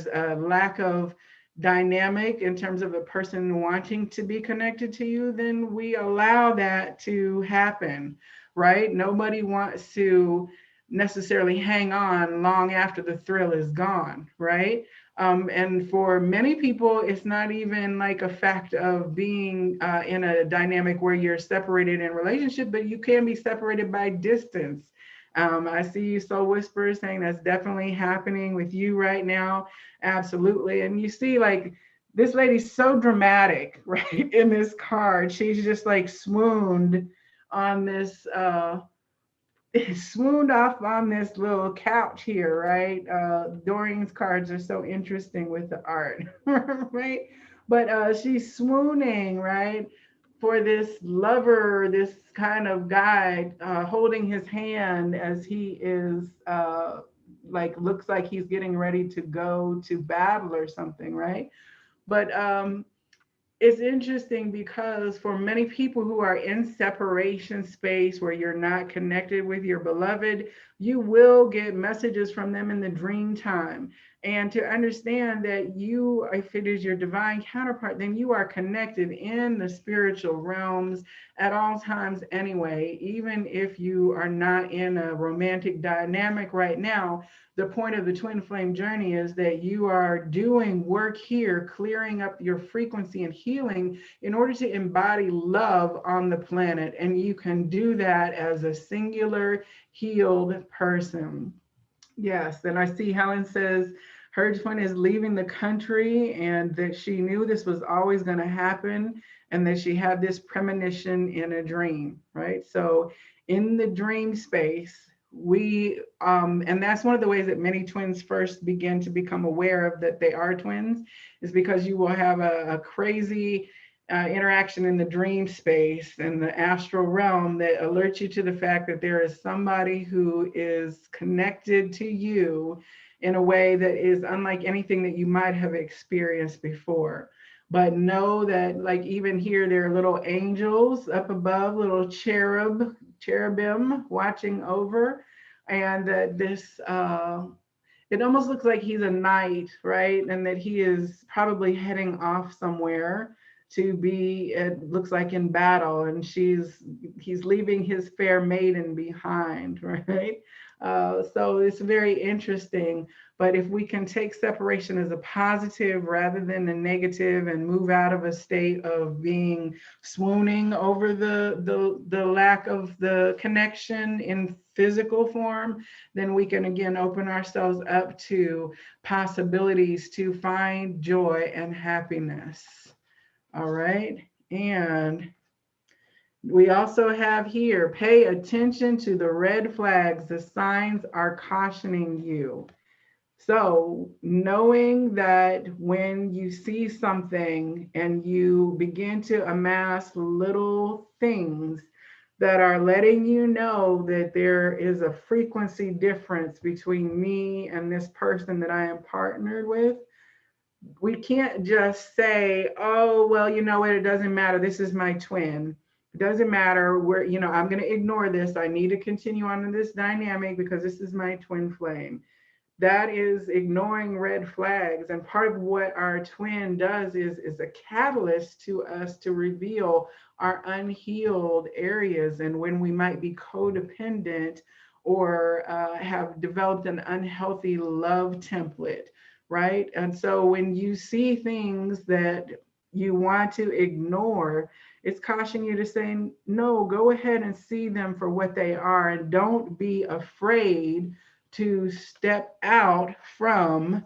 a lack of dynamic in terms of a person wanting to be connected to you, then we allow that to happen, right? Nobody wants to necessarily hang on long after the thrill is gone, right? And for many people, it's not even like a fact of being in a dynamic where you're separated in relationship, but you can be separated by distance. I see you, Soul Whisperer, saying that's definitely happening with you right now. Absolutely. And you see, like, this lady's so dramatic, right? In this card, she's just like swooned on this swooned off on this little couch here, right? Doreen's cards are so interesting with the art, right? But she's swooning, right? For this lover, this kind of guy holding his hand as he is like, looks like he's getting ready to go to battle or something, right? But it's interesting because for many people who are in separation space where you're not connected with your beloved, you will get messages from them in the dream time. And to understand that you, if it is your divine counterpart, then you are connected in the spiritual realms at all times anyway. Even if you are not in a romantic dynamic right now, the point of the twin flame journey is that you are doing work here, clearing up your frequency and healing in order to embody love on the planet. And you can do that as a singular healed person. Yes. And I see Helen says her twin is leaving the country and that she knew this was always going to happen and that she had this premonition in a dream, right? So in the dream space, and that's one of the ways that many twins first begin to become aware of that they are twins, is because you will have a crazy interaction in the dream space and the astral realm that alerts you to the fact that there is somebody who is connected to you in a way that is unlike anything that you might have experienced before. But know that, like, even here, there are little angels up above, little cherubim watching over, and that this it almost looks like he's a knight, right? And that he is probably heading off somewhere to be, it looks like, in battle, and he's leaving his fair maiden behind, right? So it's very interesting. But if we can take separation as a positive rather than a negative and move out of a state of being swooning over the lack of the connection in physical form, then we can again open ourselves up to possibilities to find joy and happiness. All right. And we also have here, pay attention to the red flags. The signs are cautioning you. So, knowing that when you see something and you begin to amass little things that are letting you know that there is a frequency difference between me and this person that I am partnered with, we can't just say, oh, well, you know what, it doesn't matter. This is my twin. It doesn't matter where, I'm going to ignore this. I need to continue on in this dynamic because this is my twin flame. That is ignoring red flags. And part of what our twin does is a catalyst to us to reveal our unhealed areas and when we might be codependent or have developed an unhealthy love template, right? And so when you see things that you want to ignore, it's cautioning you to say, no, go ahead and see them for what they are and don't be afraid to step out from,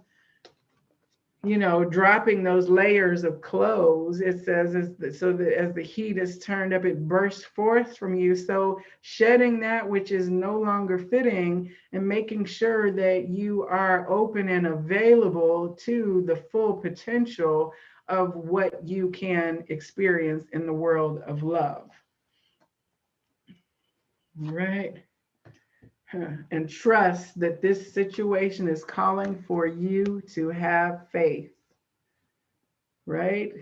dropping those layers of clothes. It says, so that as the heat is turned up, it bursts forth from you. So shedding that which is no longer fitting and making sure that you are open and available to the full potential of what you can experience in the world of love. All right. And trust that this situation is calling for you to have faith, right?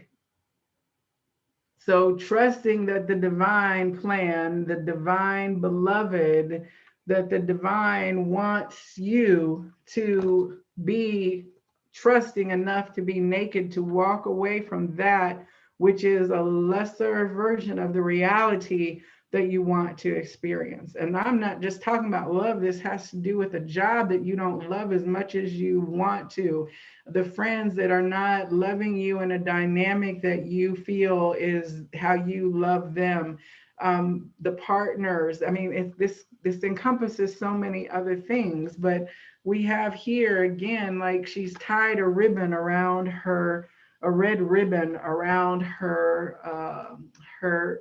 So trusting that the divine plan, the divine beloved, that the divine wants you to be trusting enough to be naked, to walk away from that which is a lesser version of the reality that you want to experience. And I'm not just talking about love. This has to do with a job that you don't love as much as you want to, the friends that are not loving you in a dynamic that you feel is how you love them, the partners. I mean, this encompasses so many other things, but we have here again, like she's tied a red ribbon around her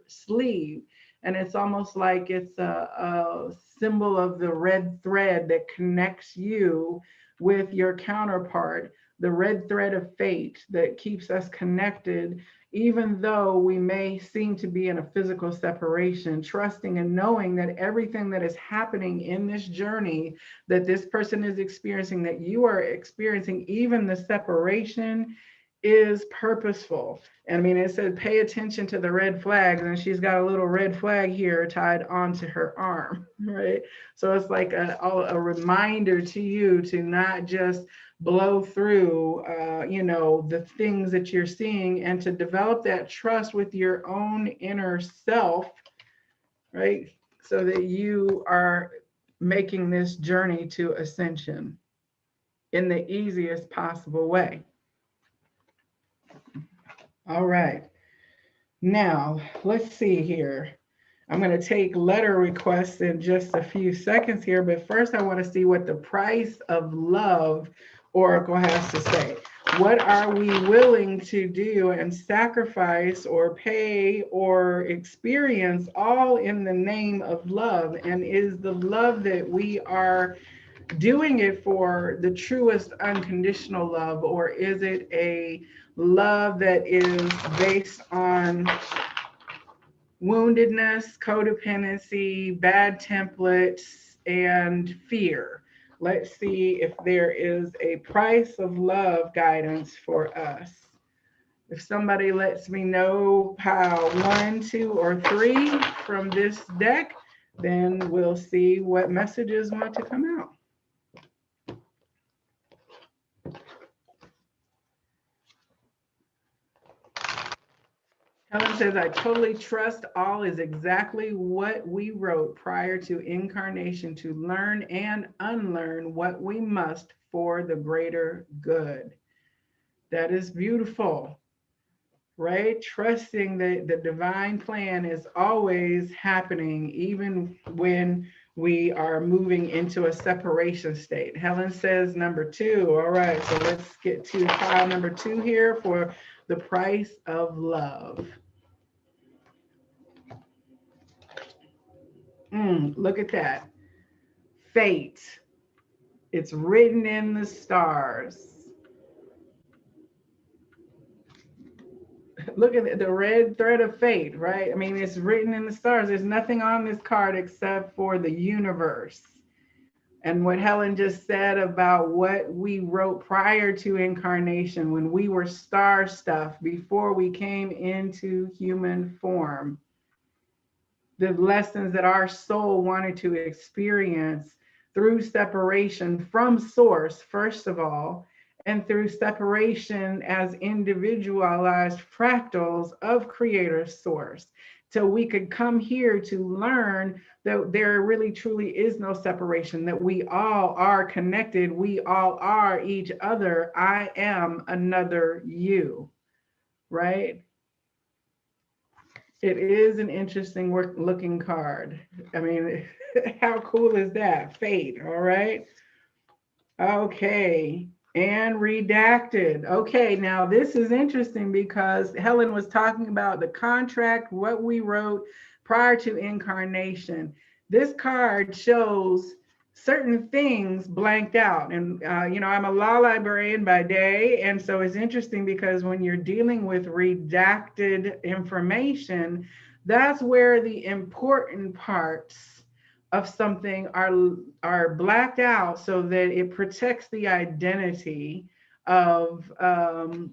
sleeve. And it's almost like it's a symbol of the red thread that connects you with your counterpart, the red thread of fate that keeps us connected, even though we may seem to be in a physical separation, trusting and knowing that everything that is happening in this journey that this person is experiencing, that you are experiencing, even the separation, is purposeful. And I mean, it said, pay attention to the red flags, and she's got a little red flag here tied onto her arm, right? So it's like a reminder to you to not just blow through, the things that you're seeing, and to develop that trust with your own inner self, right? So that you are making this journey to ascension in the easiest possible way. All right. Now, let's see here. I'm going to take letter requests in just a few seconds here, but first I want to see what the price of love oracle has to say. What are we willing to do and sacrifice or pay or experience, all in the name of love? And is the love that we are doing it for the truest unconditional love, or is it a love that is based on woundedness, codependency, bad templates, and fear? Let's see if there is a price of love guidance for us. If somebody lets me know pile 1, 2, or 3 from this deck, then we'll see what messages want to come out. Helen says, I totally trust all is exactly what we wrote prior to incarnation, to learn and unlearn what we must for the greater good. That is beautiful, right? Trusting that the divine plan is always happening, even when we are moving into a separation state. Helen says number 2. All right, so let's get to pile number 2 here for the price of love. Look at that. Fate. It's written in the stars. Look at the red thread of fate, right? I mean, it's written in the stars. There's nothing on this card except for the universe. And what Helen just said about what we wrote prior to incarnation, when we were star stuff before we came into human form, the lessons that our soul wanted to experience through separation from source, first of all, and through separation as individualized fractals of creator source. So we could come here to learn that there really truly is no separation, that we all are connected, we all are each other. I am another you, right? It is an interesting looking card. I mean, how cool is that? Fate, all right? Okay, and redacted. Okay, now this is interesting because Helen was talking about the contract, what we wrote prior to incarnation. This card shows certain things blanked out. And, I'm a law librarian by day. And so it's interesting because when you're dealing with redacted information, that's where the important parts of something are blacked out so that it protects the identity of the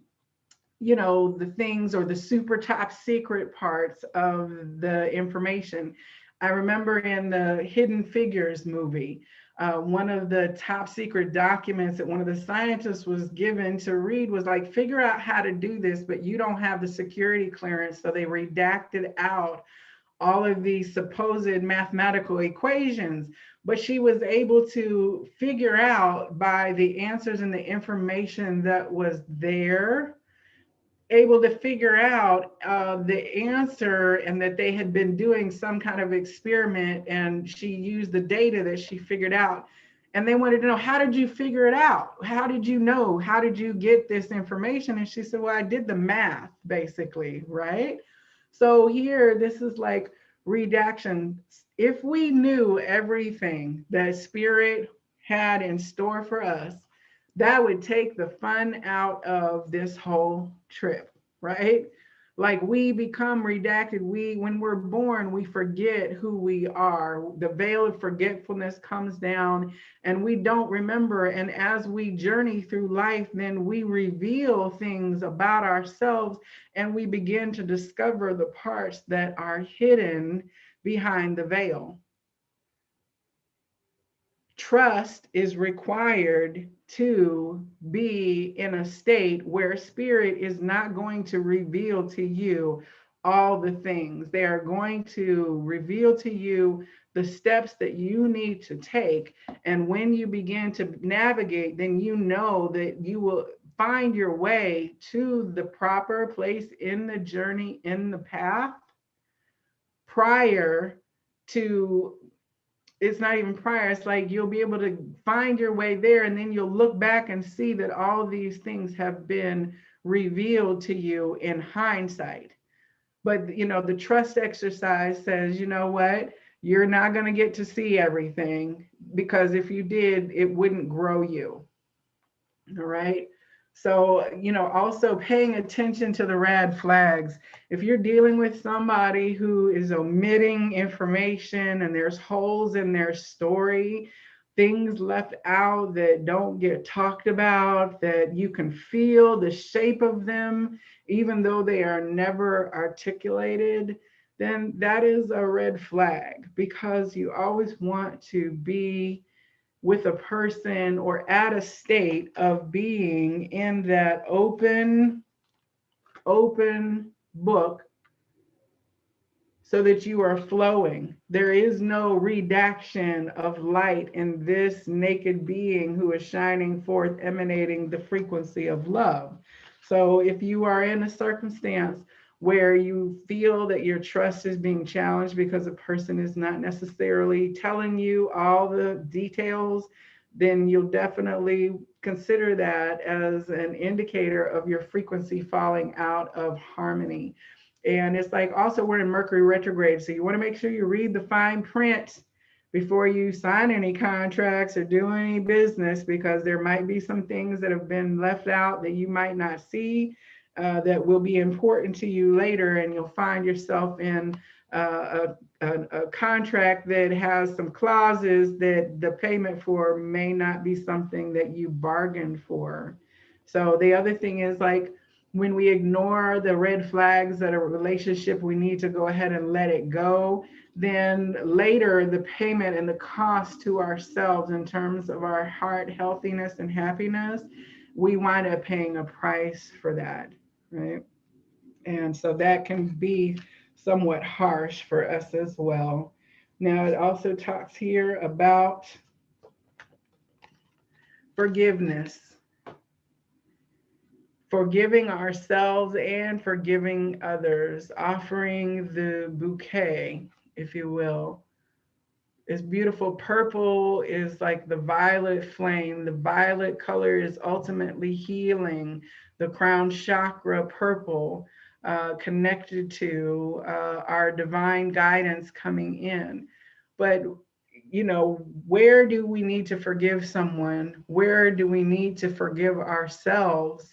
things or the super top secret parts of the information. I remember in the Hidden Figures movie, one of the top secret documents that one of the scientists was given to read was like, figure out how to do this, but you don't have the security clearance. So they redacted out all of these supposed mathematical equations, but she was able to figure out by the answers and the information that was there, able to figure out the answer, and that they had been doing some kind of experiment, and she used the data that she figured out. And they wanted to know, how did you figure it out? How did you know? How did you get this information? And she said, well, I did the math, basically, right? So here, this is like redaction. If we knew everything that Spirit had in store for us, that would take the fun out of this whole trip, right? Like we become redacted. When we're born, we forget who we are. The veil of forgetfulness comes down and we don't remember. And as we journey through life, then we reveal things about ourselves and we begin to discover the parts that are hidden behind the veil. Trust is required to be in a state where Spirit is not going to reveal to you all the things. They are going to reveal to you the steps that you need to take. And when you begin to navigate, then you know that you will find your way to the proper place in the journey, in the path, prior to, it's not even prior, it's like you'll be able to find your way there, and then you'll look back and see that all these things have been revealed to you in hindsight. But the trust exercise says, you know what, you're not going to get to see everything, because if you did, it wouldn't grow you. All right. So, also paying attention to the red flags. If you're dealing with somebody who is omitting information and there's holes in their story, things left out that don't get talked about, that you can feel the shape of them, even though they are never articulated, then that is a red flag, because you always want to be with a person or at a state of being in that open book, so that you are flowing. There is no redaction of light in this naked being who is shining forth, emanating the frequency of love. So if you are in a circumstance where you feel that your trust is being challenged because a person is not necessarily telling you all the details, then you'll definitely consider that as an indicator of your frequency falling out of harmony. And it's like, also we're in Mercury retrograde, so you want to make sure you read the fine print, before you sign any contracts or do any business, because there might be some things that have been left out that you might not see, that will be important to you later, and you'll find yourself in a contract that has some clauses that the payment for may not be something that you bargained for. So the other thing is, like, when we ignore the red flags that a relationship, we need to go ahead and let it go. Then later, the payment and the cost to ourselves in terms of our heart healthiness and happiness, we wind up paying a price for that, right? And so that can be somewhat harsh for us as well. Now, it also talks here about forgiveness, forgiving ourselves and forgiving others, offering the bouquet, if you will. It's beautiful. Purple is like the violet flame. The violet color is ultimately healing. The crown chakra, purple, connected to our divine guidance coming in. But, where do we need to forgive someone? Where do we need to forgive ourselves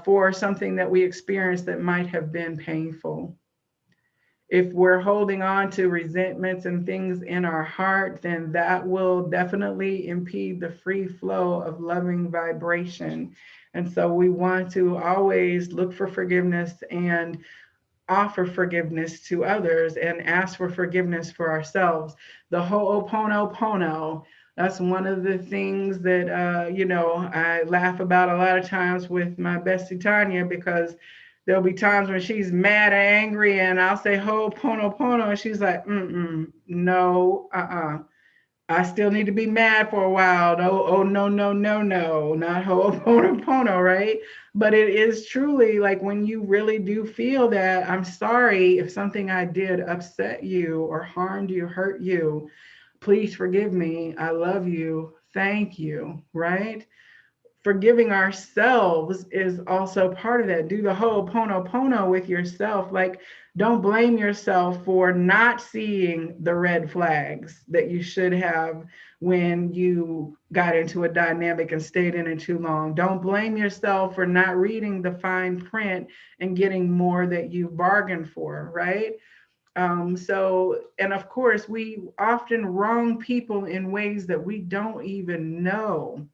for something that we experienced that might have been painful? If we're holding on to resentments and things in our heart, then that will definitely impede the free flow of loving vibration. And so we want to always look for forgiveness and offer forgiveness to others and ask for forgiveness for ourselves. The Ho'oponopono, that's one of the things that, I laugh about a lot of times with my bestie Tanya, because there'll be times when she's mad or angry and I'll say Ho'oponopono and she's like, no, I still need to be mad for a while. No, oh, no, no, no, no, not Ho'oponopono, right? But it is truly like, when you really do feel that, I'm sorry if something I did upset you or harmed you, hurt you. Please forgive me. I love you. Thank you, right? Forgiving ourselves is also part of that. Do the Ho'oponopono with yourself. Like, don't blame yourself for not seeing the red flags that you should have when you got into a dynamic and stayed in it too long. Don't blame yourself for not reading the fine print and getting more that you bargained for, right? And of course, we often wrong people in ways that we don't even know.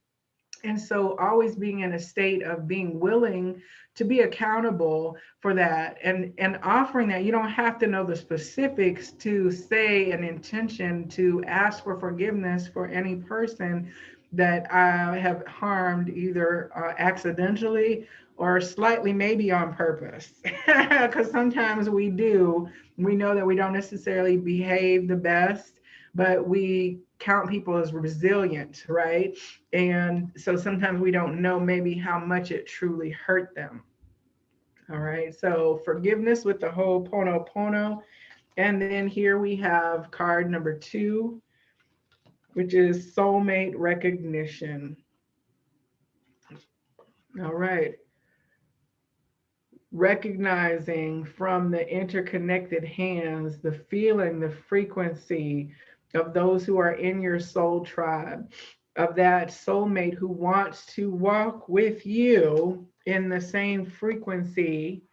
And so always being in a state of being willing to be accountable for that, and offering that. You don't have to know the specifics to say an intention to ask for forgiveness for any person that I have harmed, either accidentally or slightly maybe on purpose. Because sometimes we do. We know that we don't necessarily behave the best, but we count people as resilient, right? And so sometimes we don't know maybe how much it truly hurt them. All right. So forgiveness with the Ho'oponopono. And then here we have card number 2, which is soulmate recognition. All right. Recognizing from the interconnected hands the feeling, the frequency of those who are in your soul tribe, of that soulmate who wants to walk with you in the same frequency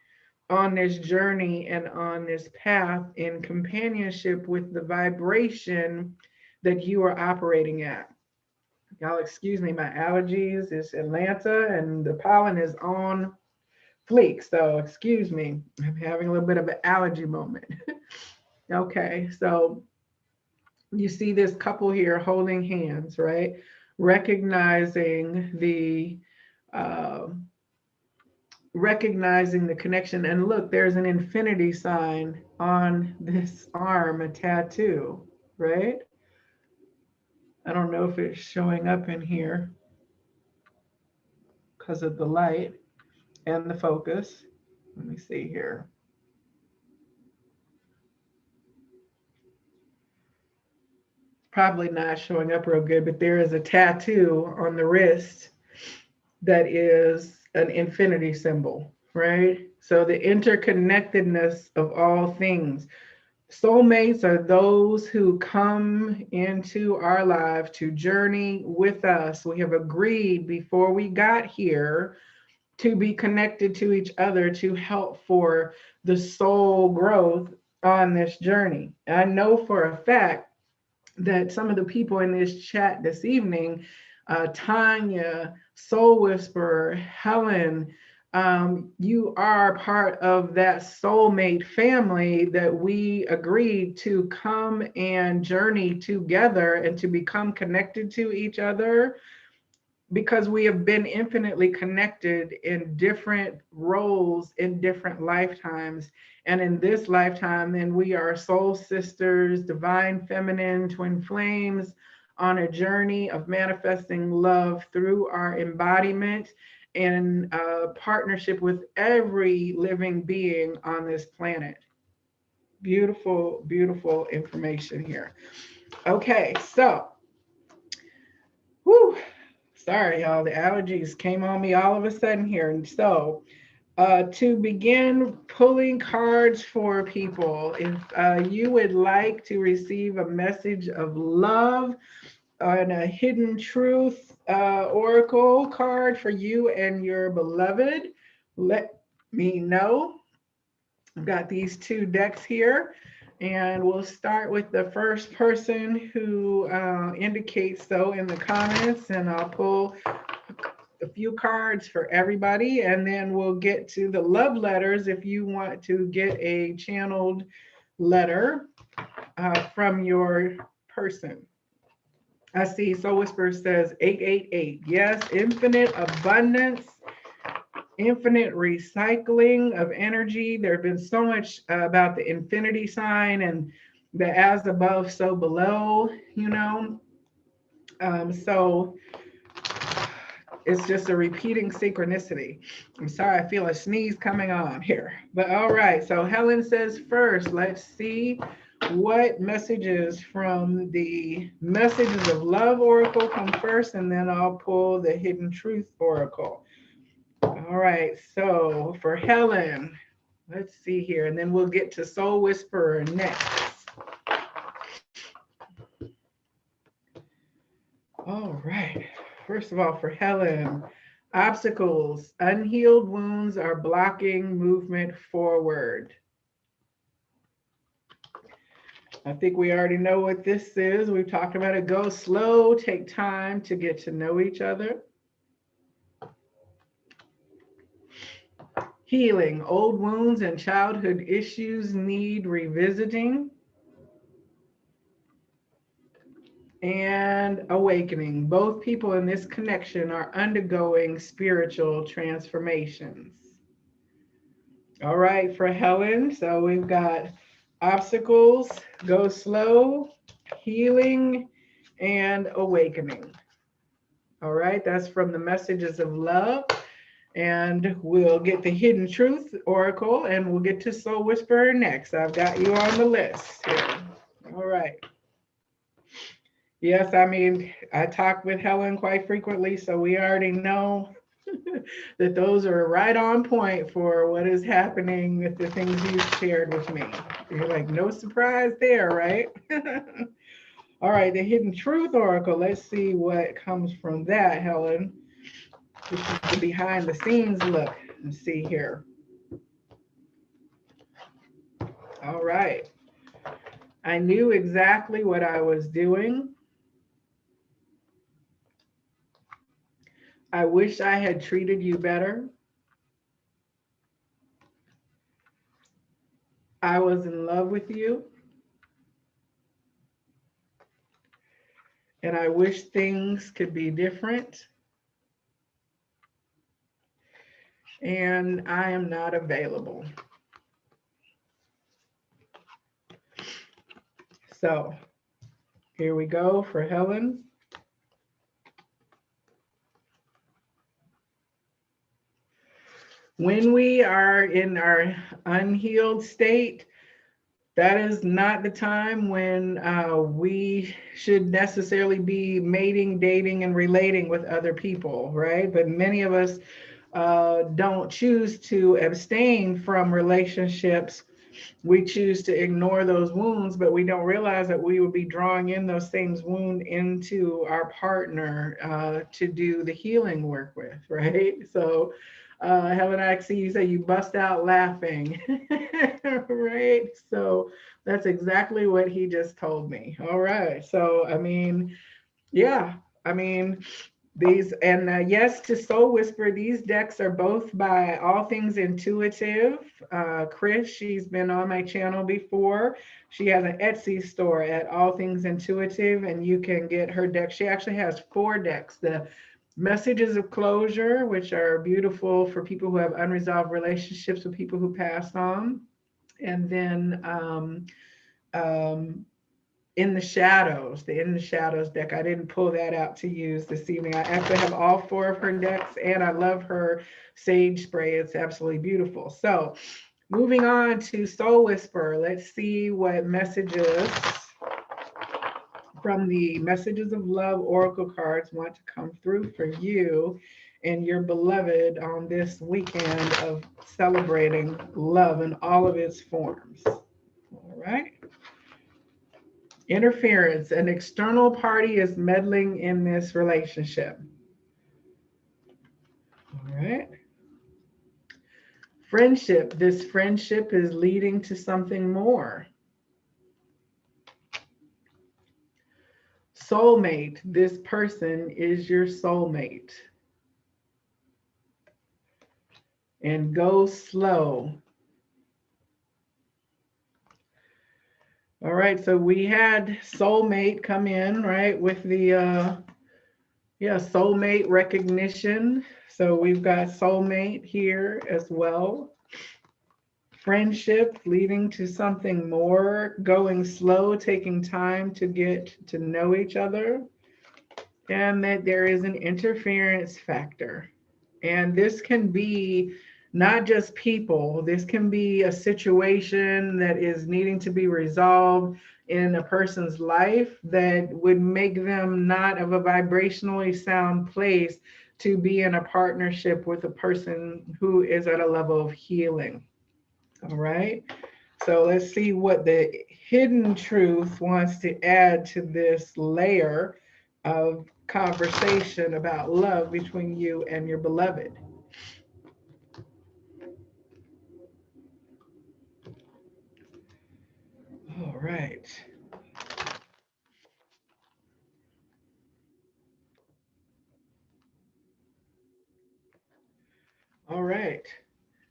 on this journey and on this path, in companionship with the vibration that you are operating at. Y'all excuse me, my allergies. It's Atlanta and the pollen is on fleek. So excuse me, I'm having a little bit of an allergy moment. Okay, so you see this couple here holding hands, right? Uh, recognizing the connection. And look, there's an infinity sign on this arm, a tattoo, right? I don't know if it's showing up in here because of the light and the focus. Let me see here. Probably not showing up real good, but there is a tattoo on the wrist that is an infinity symbol, right? So the interconnectedness of all things. Soulmates are those who come into our life to journey with us. We have agreed before we got here to be connected to each other to help for the soul growth on this journey. I know for a fact that some of the people in this chat this evening, Tanya, Soul Whisperer, Helen, you are part of that soulmate family that we agreed to come and journey together and to become connected to each other, because we have been infinitely connected in different roles in different lifetimes. And in this lifetime, then we are soul sisters, divine feminine, twin flames on a journey of manifesting love through our embodiment in partnership with every living being on this planet. Beautiful, beautiful information here. Okay, so, whew, sorry, y'all, the allergies came on me all of a sudden here. And so, to begin pulling cards for people, if you would like to receive a message of love and a hidden truth oracle card for you and your beloved, let me know. I've got these two decks here, and we'll start with the first person who indicates so in the comments, and I'll pull a few cards for everybody, and then we'll get to the love letters if you want to get a channeled letter from your person. I see Soul Whisperer says 888. Yes, infinite abundance, infinite recycling of energy. There have been so much about the infinity sign and the as above, so below, you know. So it's just a repeating synchronicity. I'm sorry, I feel a sneeze coming on here. But all right, so Helen says first, let's see what messages from the Messages of Love Oracle come first, and then I'll pull the Hidden Truth Oracle. All right, so for Helen, let's see here, and then we'll get to Soul Whisperer next. All right, first of all, for Helen, obstacles, unhealed wounds are blocking movement forward. I think we already know what this is. We've talked about it. Go slow, take time to get to know each other. Healing, old wounds and childhood issues need revisiting. And awakening. Both people in this connection are undergoing spiritual transformations. All right, for Helen, so we've got obstacles, go slow, healing, and awakening. All right, that's from the Messages of Love. And we'll get the Hidden Truth Oracle, and we'll get to Soul Whisperer next. I've got you on the list here. All right. Yes, I mean, I talk with Helen quite frequently, so we already know that those are right on point for what is happening with the things you've shared with me. You're like, no surprise there, right? All right, the Hidden Truth Oracle. Let's see what comes from that, Helen. This is the behind the scenes look. Let's see here. All right. I knew exactly what I was doing. I wish I had treated you better. I was in love with you. And I wish things could be different. And I am not available. So here we go for Helen. When we are in our unhealed state, that is not the time when we should necessarily be mating, dating, and relating with other people, right? But many of us don't choose to abstain from relationships we choose to ignore those wounds, but we don't realize that we will be drawing in those same wounds into our partner to do the healing work with, right? So, Helen, I see you say you bust out laughing, right? So that's exactly what he just told me. All right. So, I mean, yeah, I mean, these and yes to Soul Whisper. These decks are both by All Things Intuitive. Chris, she's been on my channel before. She has an Etsy store at All Things Intuitive, and you can get her deck. She actually has 4 decks. The Messages of Closure, which are beautiful for people who have unresolved relationships with people who passed on, and then um, the In the Shadows deck. I didn't pull that out to use this evening. I actually have all 4 of her decks, and I love her sage spray. It's absolutely beautiful. So moving on to Soul Whisper, let's see what messages from the Messages of Love Oracle cards want to come through for you and your beloved on this weekend of celebrating love in all of its forms. All right. Interference. An external party is meddling in this relationship. All right. Friendship. This friendship is leading to something more. Soulmate. This person is your soulmate. And go slow. All right, so we had soulmate come in, right, with the soulmate recognition. So we've got soulmate here as well. Friendship leading to something more, going slow, taking time to get to know each other, and that there is an interference factor. And this can be not just people, this can be a situation that is needing to be resolved in a person's life that would make them not of a vibrationally sound place to be in a partnership with a person who is at a level of healing. All right. So let's see what the hidden truth wants to add to this layer of conversation about love between you and your beloved. All right. All right.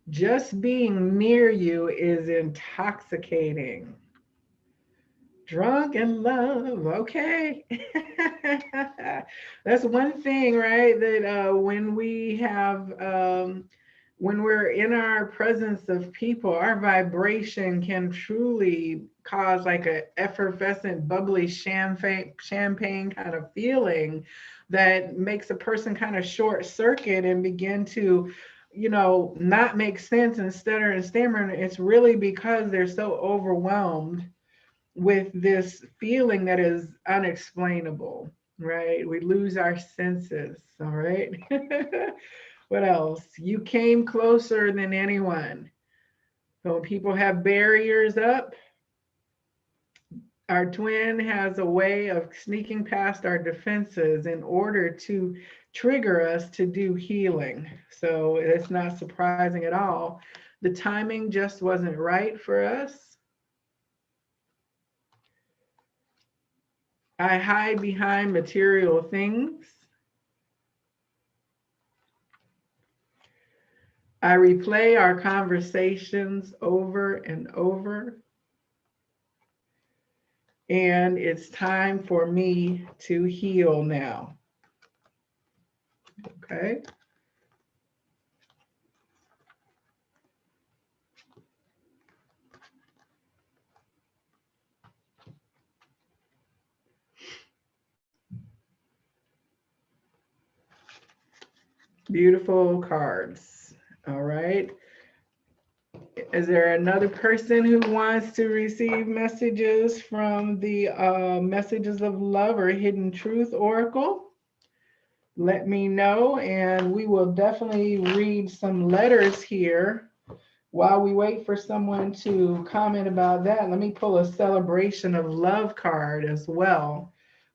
Just being near you is intoxicating. Drunk in love. Okay. That's one thing, right? That when we're in our presence of people, our vibration can truly cause like a effervescent, bubbly champagne kind of feeling that makes a person kind of short circuit and begin to, not make sense and stutter and stammer. And it's really because they're so overwhelmed with this feeling that is unexplainable, right? We lose our senses, all right? What else? You came closer than anyone. So when people have barriers up, our twin has a way of sneaking past our defenses in order to trigger us to do healing. So it's not surprising at all. The timing just wasn't right for us. I hide behind material things. I replay our conversations over and over. And it's time for me to heal now. Okay. Beautiful cards. All right. Is there another person who wants to receive messages from the Messages of Love or Hidden Truth Oracle? Let me know, and we will definitely read some letters here While we wait for someone to comment about that, let me pull a celebration of love card as well.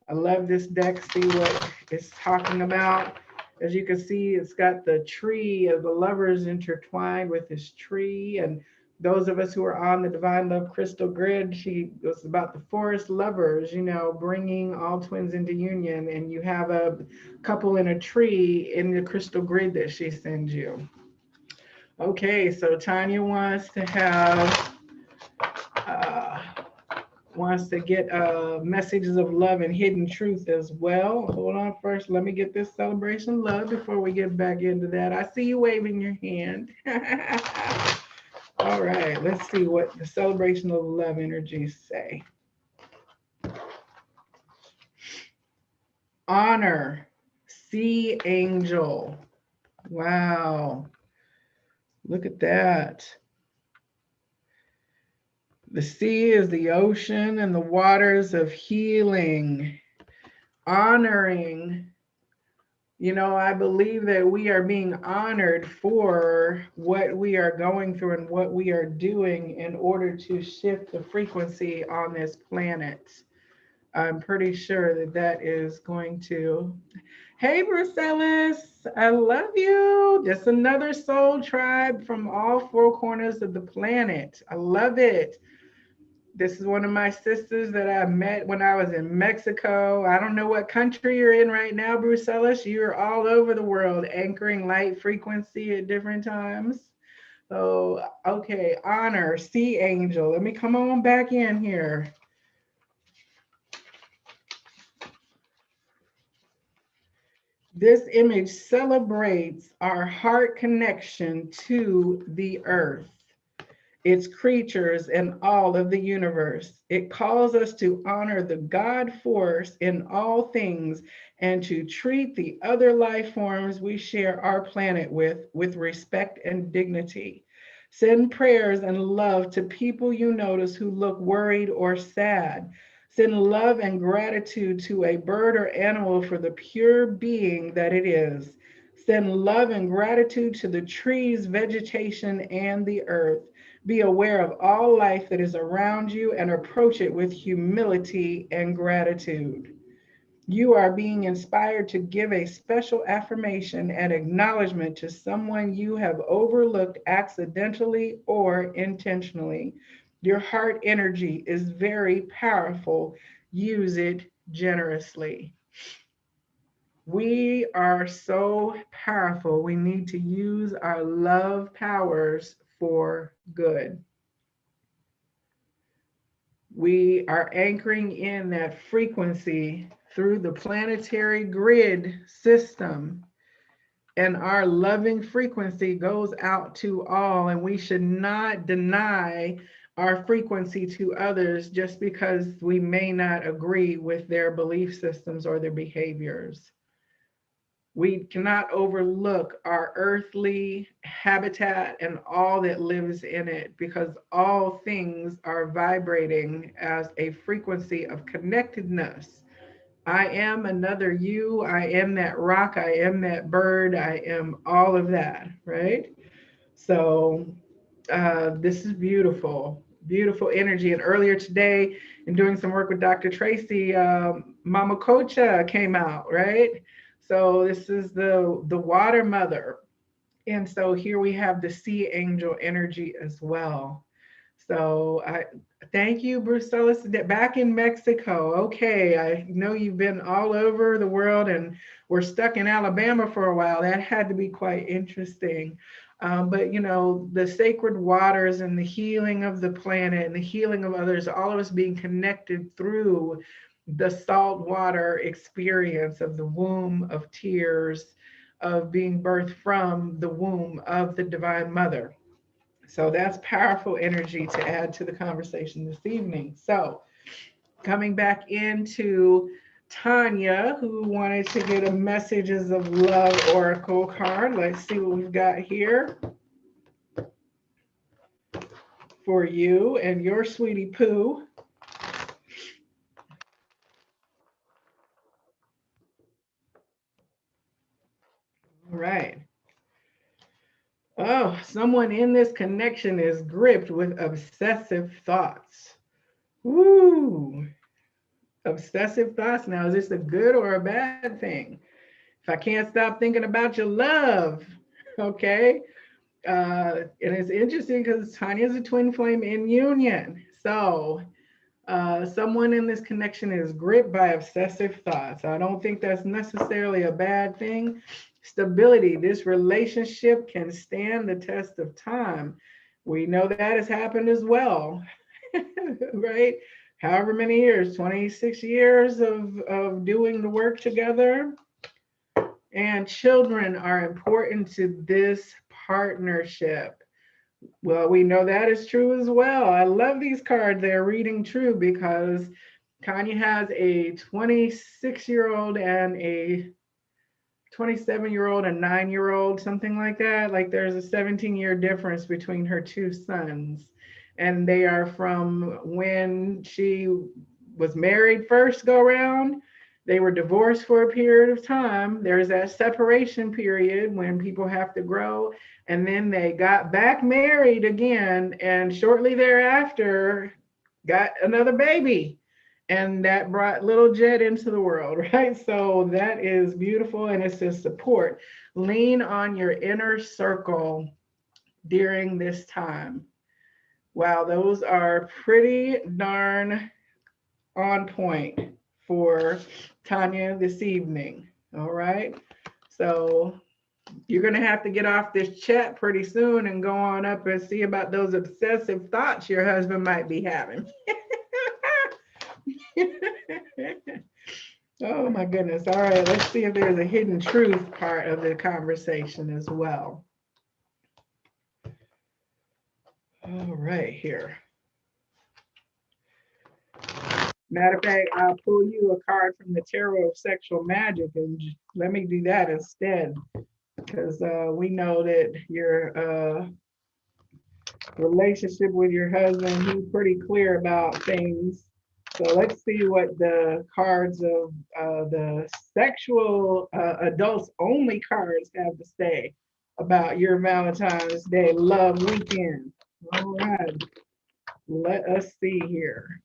I love this deck, see what it's talking about. As you can see, it's got the tree of the lovers intertwined with this tree. And those of us who are on the Divine Love Crystal Grid, she was about the forest lovers, you know, bringing all twins into union. And you have a couple in a tree in the crystal grid that she sends you. Okay, so Tanya uh, wants to get messages of love and hidden truth as well. Hold on first. Let me get this celebration of love before we get back into that. I see you waving your hand. All right, let's see what the celebration of love energies say. Honor, sea angel. Wow, look at that. The sea is the ocean and the waters of healing, honoring. You know, I believe that we are being honored for what we are going through and what we are doing in order to shift the frequency on this planet. I'm pretty sure that that is going to. Hey, Brucellis, I love you. Just another soul tribe from all four corners of the planet. I love it. This is one of my sisters that I met when I was in Mexico. I don't know what country you're in right now, Brucellis. You're all over the world anchoring light frequency at different times. So, okay, honor, sea angel. Let me come on back in here. This image celebrates our heart connection to the earth, its creatures, and all of the universe. It calls us to honor the God force in all things and to treat the other life forms we share our planet with respect and dignity. Send prayers and love to people you notice who look worried or sad. Send love and gratitude to a bird or animal for the pure being that it is. Send love and gratitude to the trees, vegetation, and the earth. Be aware of all life that is around you and approach it with humility and gratitude. You are being inspired to give a special affirmation and acknowledgement to someone you have overlooked accidentally or intentionally. Your heart energy is very powerful. Use it generously. We are so powerful. We need to use our love powers for good. We are anchoring in that frequency through the planetary grid system, and our loving frequency goes out to all, and we should not deny our frequency to others just because we may not agree with their belief systems or their behaviors. We cannot overlook our earthly habitat and all that lives in it, because all things are vibrating as a frequency of connectedness. I am another you. I am that rock. I am that bird. I am all of that, right? So this is beautiful, beautiful energy. And earlier today, in doing some work with Dr. Tracy, Mama Cocha came out, right? So this is the water mother. And so here we have the sea angel energy as well. So I thank you, Bruce Ellis, back in Mexico. Okay, I know you've been all over the world and we're stuck in Alabama for a while. That had to be quite interesting. But you know, the sacred waters and the healing of the planet and the healing of others, all of us being connected through the salt water experience of the womb of tears, of being birthed from the womb of the Divine Mother. So that's powerful energy to add to the conversation this evening. So coming back into Tanya, who wanted to get a messages of love oracle card. Let's see what we've got here for you and your sweetie poo. All right. Oh, someone in this connection is gripped with obsessive thoughts. Woo! Obsessive thoughts. Now, is this a good or a bad thing? If I can't stop thinking about your love, okay? And it's interesting because Tanya's a twin flame in union. So, someone in this connection is gripped by obsessive thoughts. I don't think that's necessarily a bad thing. Stability. This relationship can stand the test of time. We know that has happened as well, right? However many years, 26 years of doing the work together. And children are important to this partnership. Well, we know that is true as well. I love these cards. They're reading true because Kanye has a 26-year-old and a 27-year-old and 9-year-old, something like that. Like there's a 17-year difference between her two sons. And they are from when she was married first go round. They were divorced for a period of time. There's that separation period when people have to grow. And then they got back married again. And shortly thereafter, got another baby, and that brought little Jet into the world, right? So that is beautiful, and it says support. Lean on your inner circle during this time. Wow, those are pretty darn on point for Tanya this evening. All right. So you're going to have to get off this chat pretty soon and go on up and see about those obsessive thoughts your husband might be having. Oh my goodness. All right, let's see if there's a hidden truth part of the conversation as well. All right, here. Matter of fact, I'll pull you a card from the Tarot of Sexual Magic and let me do that instead, because we know that your relationship with your husband, he's pretty clear about things. So let's see what the cards of the sexual adults only cards have to say about your Valentine's Day love weekend. All right, let us see here.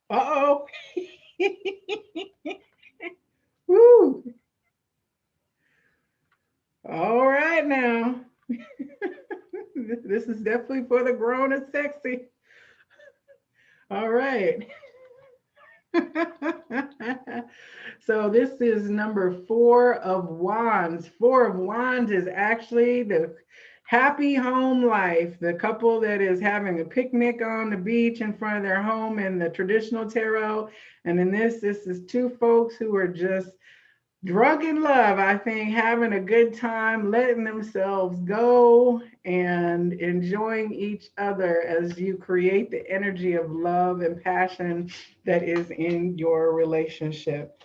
Uh-oh. Woo. All right now. This is definitely for the grown and sexy. All right. So this is number 4 of Wands. 4 of Wands is actually the happy home life, the couple that is having a picnic on the beach in front of their home in the traditional tarot. And in this is two folks who are just drunk in love, I think, having a good time, letting themselves go and enjoying each other as you create the energy of love and passion that is in your relationship.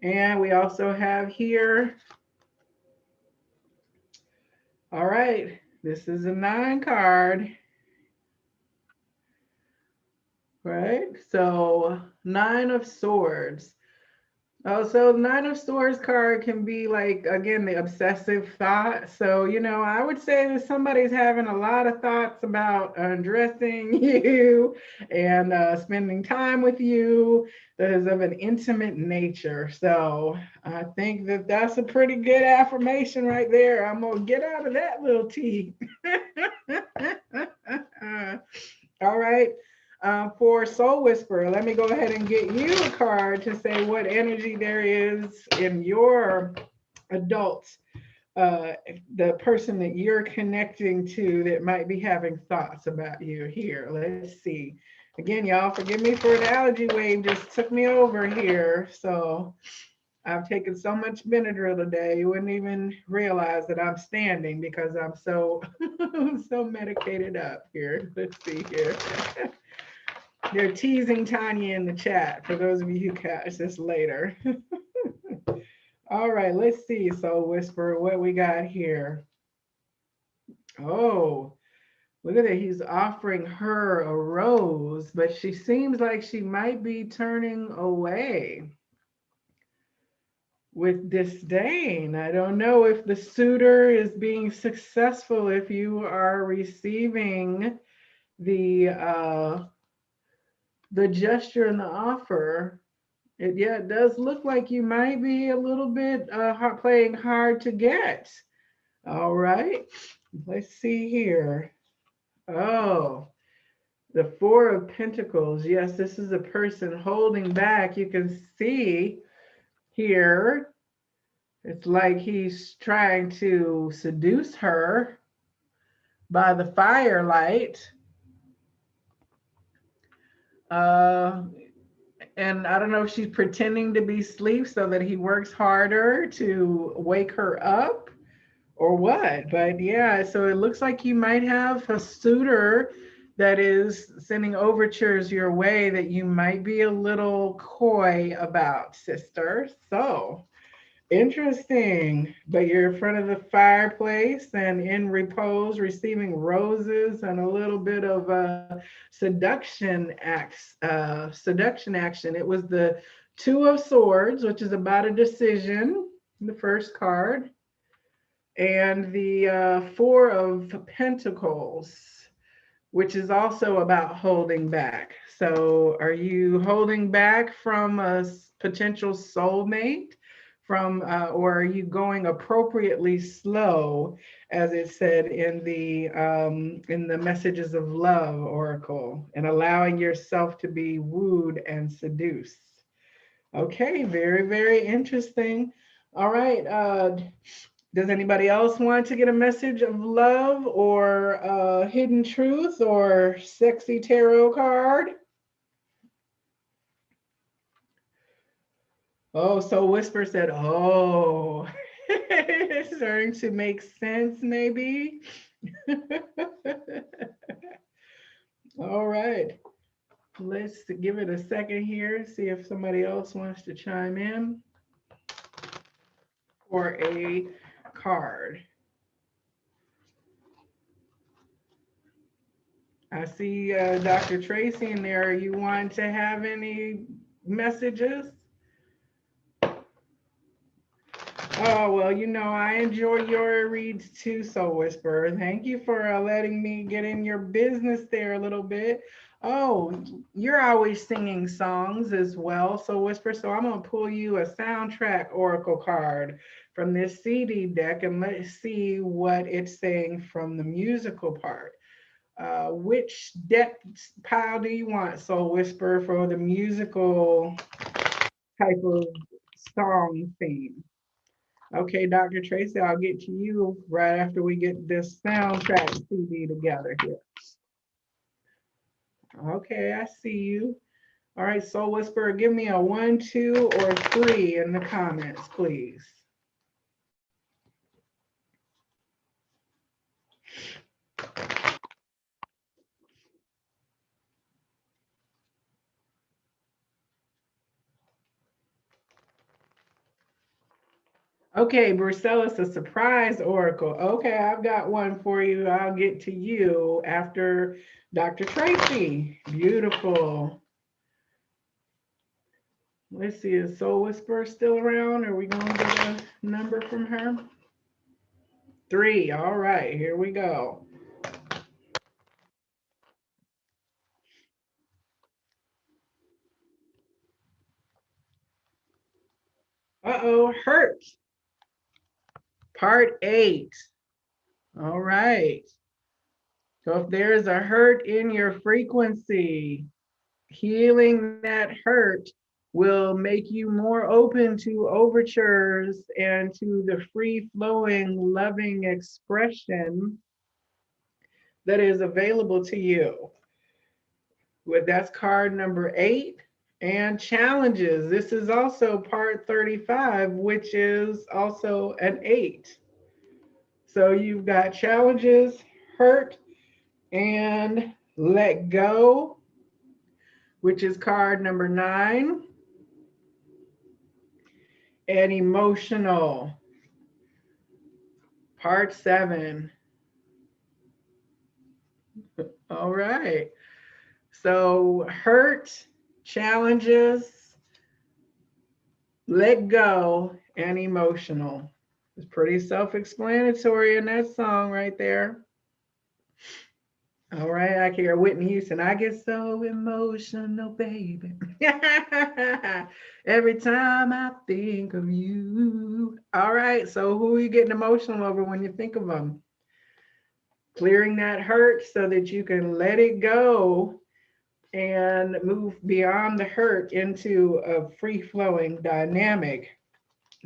And we also have here, all right, this is a 9 card, right? So 9 of Swords. Oh, so Nine of Swords card can be like, again, the obsessive thought. So, I would say that somebody's having a lot of thoughts about undressing you and spending time with you that is of an intimate nature. So I think that that's a pretty good affirmation right there. I'm going to get out of that little tea. All right. For Soul Whisperer, let me go ahead and get you a card to say what energy there is in your adults, the person that you're connecting to that might be having thoughts about you here. Let's see. Again, y'all, forgive me for the allergy wave just took me over here. So I've taken so much Benadryl today, you wouldn't even realize that I'm standing because I'm so so medicated up here. Let's see here. They're teasing Tanya in the chat for those of you who catch this later. All right, let's see. Soul Whisperer, what we got here. Oh, look at that. He's offering her a rose, but she seems like she might be turning away. with disdain. I don't know if the suitor is being successful, if you are receiving the gesture and the offer. Yeah, it does look like you might be a little bit playing hard to get. All right, let's see here. Oh, the Four of Pentacles. Yes, this is a person holding back. You can see here, it's like he's trying to seduce her by the firelight. Uh, and I don't know if she's pretending to be asleep so that he works harder to wake her up or what. But yeah, so it looks like you might have a suitor that is sending overtures your way that you might be a little coy about, sister. So interesting. But you're in front of the fireplace and in repose, receiving roses and a little bit of seduction action. It was the Two of Swords, which is about a decision, the first card, and the Four of Pentacles, which is also about holding back. So are you holding back from a potential soulmate, or are you going appropriately slow, as it said in the Messages of Love Oracle, and allowing yourself to be wooed and seduced? Okay, very, very interesting. All right. Does anybody else want to get a message of love or hidden truth or sexy tarot card? Oh, so Whisper said, oh, it's starting to make sense, maybe. All right. Let's give it a second here, see if somebody else wants to chime in for a card. I see Dr. Tracy in there. You want to have any messages? Oh, well, I enjoy your reads too, Soul Whisperer. Thank you for letting me get in your business there a little bit. Oh, you're always singing songs as well, Soul Whisperer. So I'm going to pull you a soundtrack oracle card from this CD deck, and let's see what it's saying from the musical part. Which deck pile do you want, Soul Whisperer, for the musical type of song theme? Okay, Dr. Tracy, I'll get to you right after we get this soundtrack CD together here. Okay, I see you. All right, Soul Whisperer, give me a 1, 2, or 3 in the comments, please. Okay, Brucella's a surprise oracle. Okay, I've got one for you. I'll get to you after Dr. Tracy. Beautiful. Let's see, is Soul Whisperer still around? Are we going to get a number from her? 3. All right, here we go. Uh-oh, hurt. Part 8. All right. So if there is a hurt in your frequency, healing that hurt will make you more open to overtures and to the free-flowing, loving expression that is available to you. That's card number 8. And challenges. This is also part 35, which is also an 8. So you've got challenges, hurt, and let go, which is card number 9. And emotional, part 7. All right. So hurt, challenges, let go, and emotional. It's pretty self-explanatory in that song right there. All right, I can hear Whitney Houston. I get so emotional, baby. Every time I think of you. All right, so who are you getting emotional over when you think of them? Clearing that hurt so that you can let it go and move beyond the hurt into a free-flowing dynamic,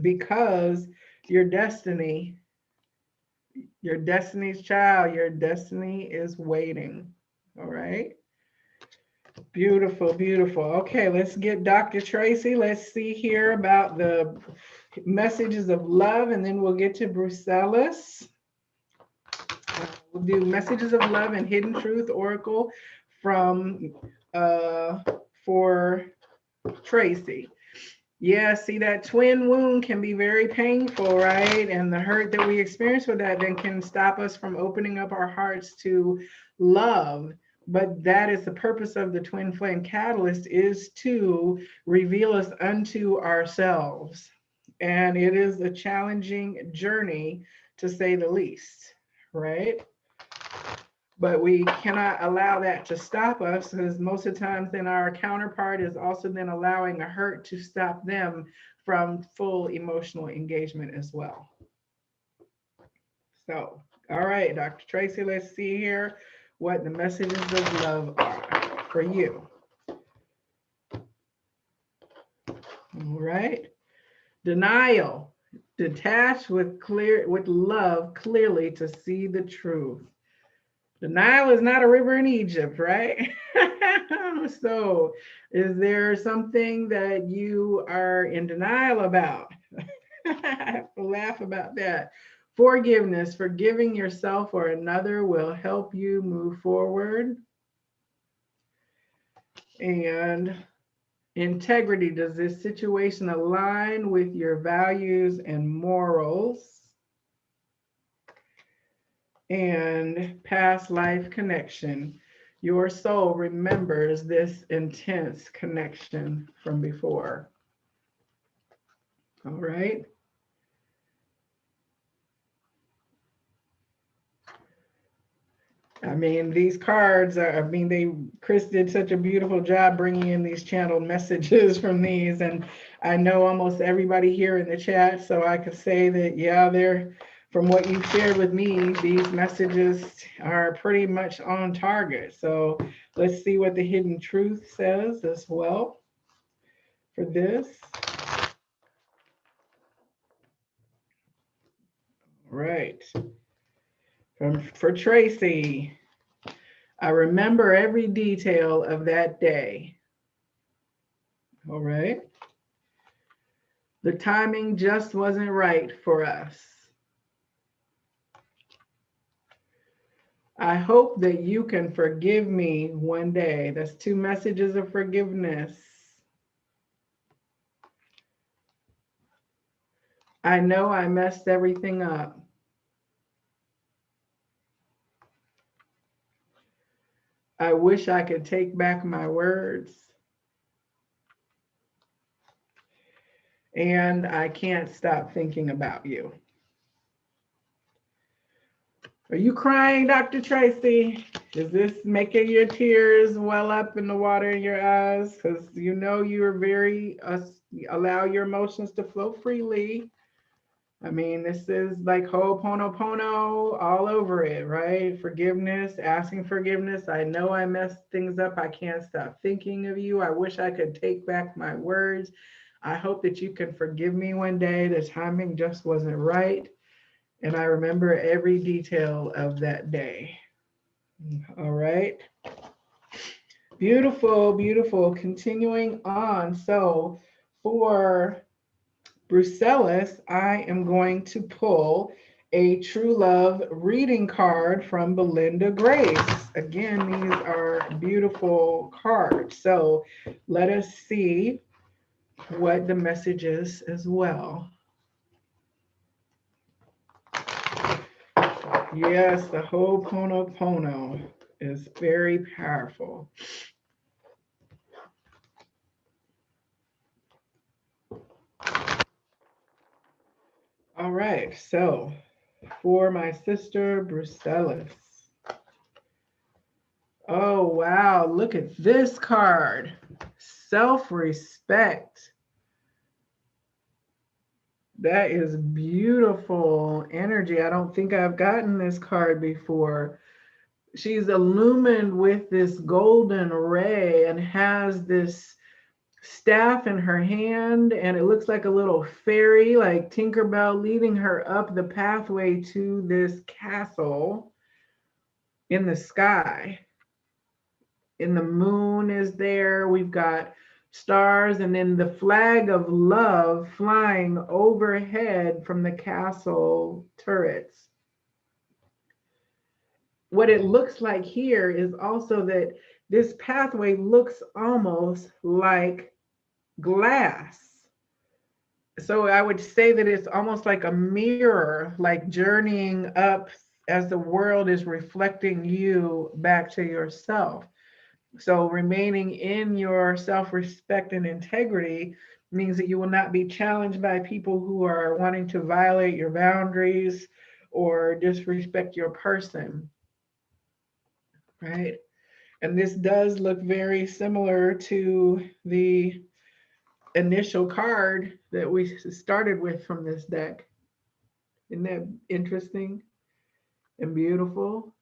because your destiny, your destiny's child, your destiny is waiting. All right. Beautiful, beautiful. Okay, let's get Dr. Tracy. Let's see here about the messages of love, and then we'll get to Brucellus. We'll do messages of love and hidden truth oracle from for Tracy. Yeah, see, that twin wound can be very painful, right? And the hurt that we experience with that then can stop us from opening up our hearts to love. But that is the purpose of the twin flame catalyst, is to reveal us unto ourselves. And it is a challenging journey, to say the least, right? But we cannot allow that to stop us, because most of the times then our counterpart is also then allowing the hurt to stop them from full emotional engagement as well. So, all right, Dr. Tracy, let's see here what the messages of love are for you. All right. Denial. Detach with love clearly to see the truth. The Nile is not a river in Egypt, right? So, is there something that you are in denial about? I have to laugh about that. Forgiveness, forgiving yourself or another will help you move forward. And integrity, does this situation align with your values and morals? And past life connection. Your soul remembers this intense connection from before. All right. I mean, these cards are, Chris did such a beautiful job bringing in these channeled messages from these. And I know almost everybody here in the chat, so I could say that, yeah, they're, from what you've shared with me, these messages are pretty much on target. So let's see what the hidden truth says as well for this. Right. For Tracy, I remember every detail of that day. All right. The timing just wasn't right for us. I hope that you can forgive me one day. That's 2 messages of forgiveness. I know I messed everything up. I wish I could take back my words. And I can't stop thinking about you. Are you crying, Dr. Tracy? Is this making your tears well up in the water in your eyes? Because you know you're very, allow your emotions to flow freely. I mean, this is like Ho'oponopono all over it, right? Forgiveness, asking forgiveness. I know I messed things up. I can't stop thinking of you. I wish I could take back my words. I hope that you can forgive me one day. The timing just wasn't right. And I remember every detail of that day. All right. Beautiful, beautiful. Continuing on. So for Brucellus, I am going to pull a True Love reading card from Belinda Grace. Again, these are beautiful cards. So let us see what the message is as well. Yes, the Ho'oponopono is very powerful. All right, so for my sister Brucellis. Oh, wow, look at this card. Self-respect. That is beautiful energy. I don't think I've gotten this card before. She's illumined with this golden ray and has this staff in her hand, and it looks like a little fairy, like Tinkerbell, leading her up the pathway to this castle in the sky. And the moon is there. We've got stars, and then the flag of love flying overhead from the castle turrets. What it looks like here is also that this pathway looks almost like glass. So I would say that it's almost like a mirror, like journeying up as the world is reflecting you back to yourself. So remaining in your self-respect and integrity means that you will not be challenged by people who are wanting to violate your boundaries or disrespect your person, right? And this does look very similar to the initial card that we started with from this deck. Isn't that interesting and beautiful?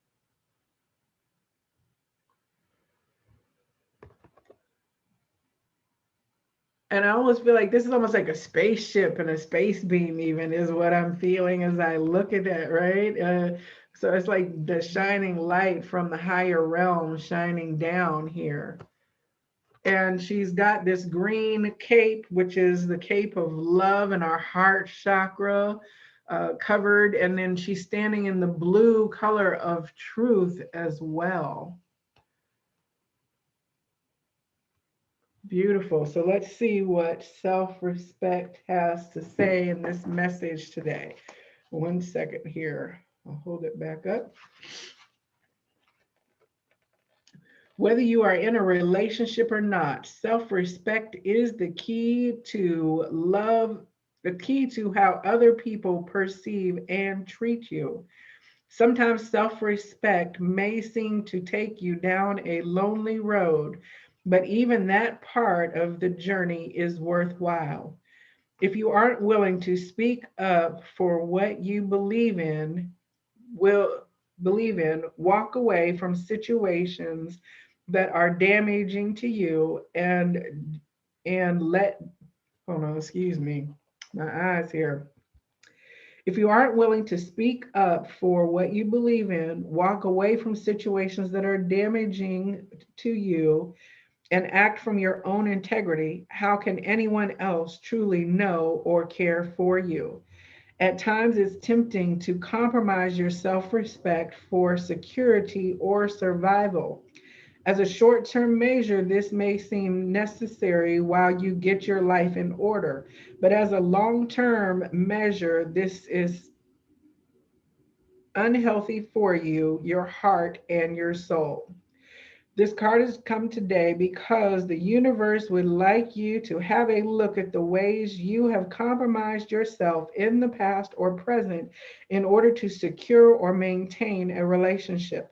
And I almost feel like this is almost like a spaceship and a space beam, even is what I'm feeling as I look at that, right? So it's like the shining light from the higher realm shining down here. And she's got this green cape, which is the cape of love and our heart chakra, covered. And then she's standing in the blue color of truth as well. Beautiful. So let's see what self-respect has to say in this message today. 1 second here. I'll hold it back up. Whether you are in a relationship or not, self-respect is the key to love, the key to how other people perceive and treat you. Sometimes self respect may seem to take you down a lonely road, but even that part of the journey is worthwhile. If you aren't willing to speak up for what you will believe in, walk away from situations that are damaging to you and let hold on, excuse me, my eyes here. If you aren't willing to speak up for what you believe in, walk away from situations that are damaging to you, and act from your own integrity, how can anyone else truly know or care for you? At times, it's tempting to compromise your self respect for security or survival. As a short term measure, this may seem necessary while you get your life in order. But as a long term measure, this is unhealthy for you, your heart, and your soul. This card has come today because the universe would like you to have a look at the ways you have compromised yourself in the past or present in order to secure or maintain a relationship.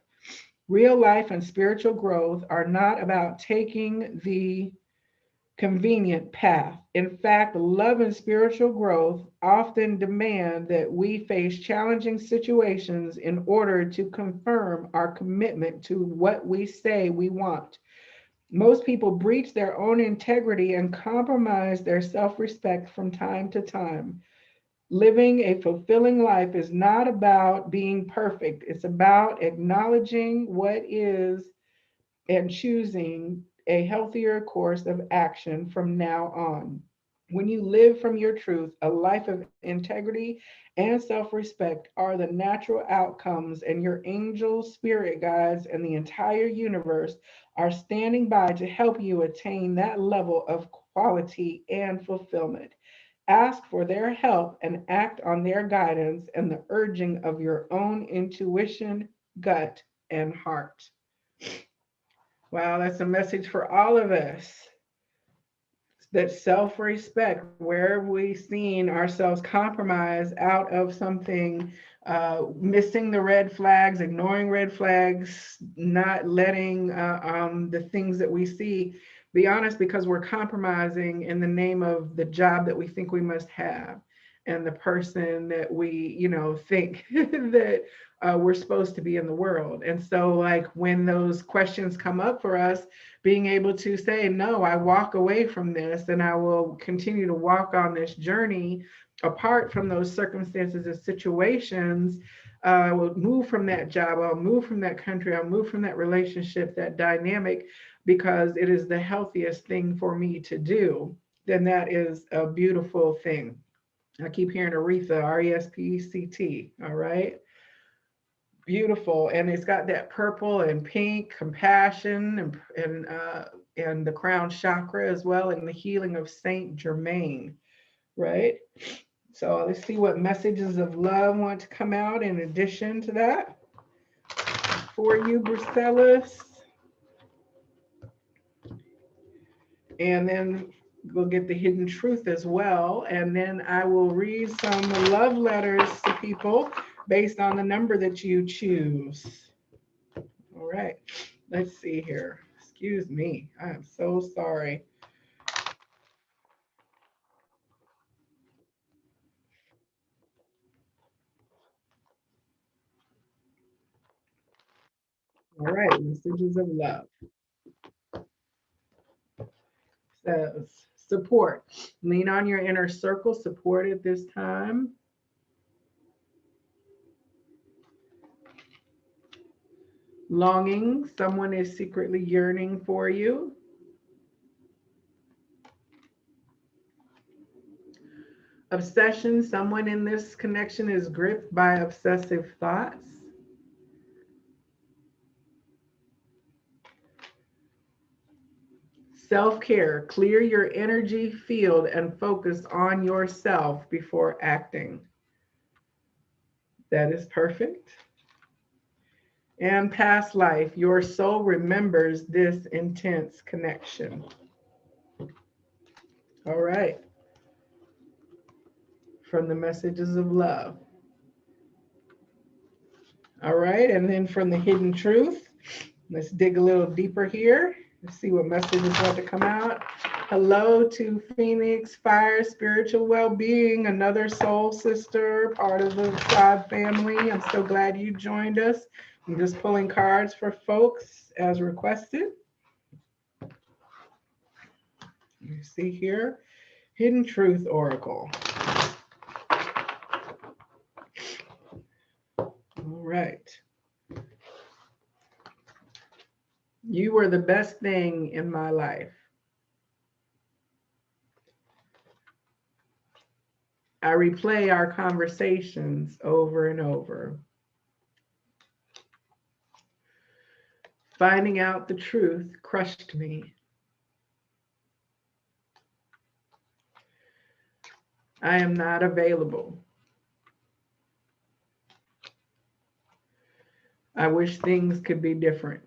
Real life and spiritual growth are not about taking the convenient path. In fact, love and spiritual growth often demand that we face challenging situations in order to confirm our commitment to what we say we want. Most people breach their own integrity and compromise their self respect from time to time. Living a fulfilling life is not about being perfect, it's about acknowledging what is and choosing a healthier course of action from now on. When you live from your truth, a life of integrity and self respect are the natural outcomes, and your angels, spirit guides, and the entire universe are standing by to help you attain that level of quality and fulfillment. Ask for their help and act on their guidance and the urging of your own intuition, gut, and heart. Wow, that's a message for all of us. that self-respect, where have we seen ourselves compromise out of something, missing the red flags, ignoring red flags, not letting the things that we see be honest, because we're compromising in the name of the job that we think we must have and the person that we, think that we're supposed to be in the world. And so, like, when those questions come up for us, being able to say, no, I walk away from this and I will continue to walk on this journey apart from those circumstances and situations. I will move from that job, I'll move from that country, I'll move from that relationship, that dynamic, because it is the healthiest thing for me to do. Then that is a beautiful thing. I keep hearing Aretha, RESPECT, all right? Beautiful. And it's got that purple and pink compassion and the crown chakra as well, and the healing of Saint Germain, right? So let's see what messages of love want to come out in addition to that for you, Brucellus. And then we'll get the hidden truth as well. And then I will read some love letters to people based on the number that you choose. All right, let's see here. Excuse me, I am so sorry. All right, messages of love. Says support. Lean on your inner circle, support at this time. Longing, someone is secretly yearning for you. Obsession, someone in this connection is gripped by obsessive thoughts. Self-care, clear your energy field and focus on yourself before acting. That is perfect. And past life, your soul remembers this intense connection. All right. From the messages of love. All right, and then from the hidden truth, let's dig a little deeper here. Let's see what messages want to come out. Hello to Phoenix Fire Spiritual Well-Being, another soul sister, part of the tribe family. I'm so glad you joined us. I'm just pulling cards for folks as requested. You see here, Hidden Truth Oracle. All right. You were the best thing in my life. I replay our conversations over and over. Finding out the truth crushed me. I am not available. I wish things could be different.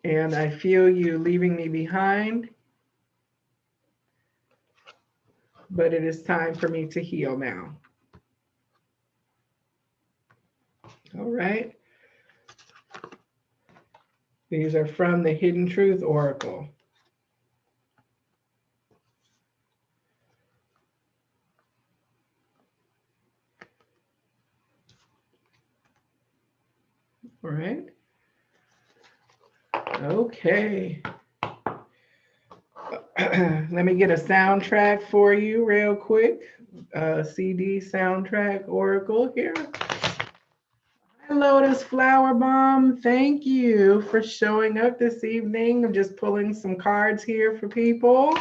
And I feel you leaving me behind, but it is time for me to heal now. All right. These are from the Hidden Truth Oracle. All right. Okay. Let me get a soundtrack for you real quick. CD soundtrack Oracle here. Hi, Lotus Flower Bomb. Thank you for showing up this evening. I'm just pulling some cards here for people.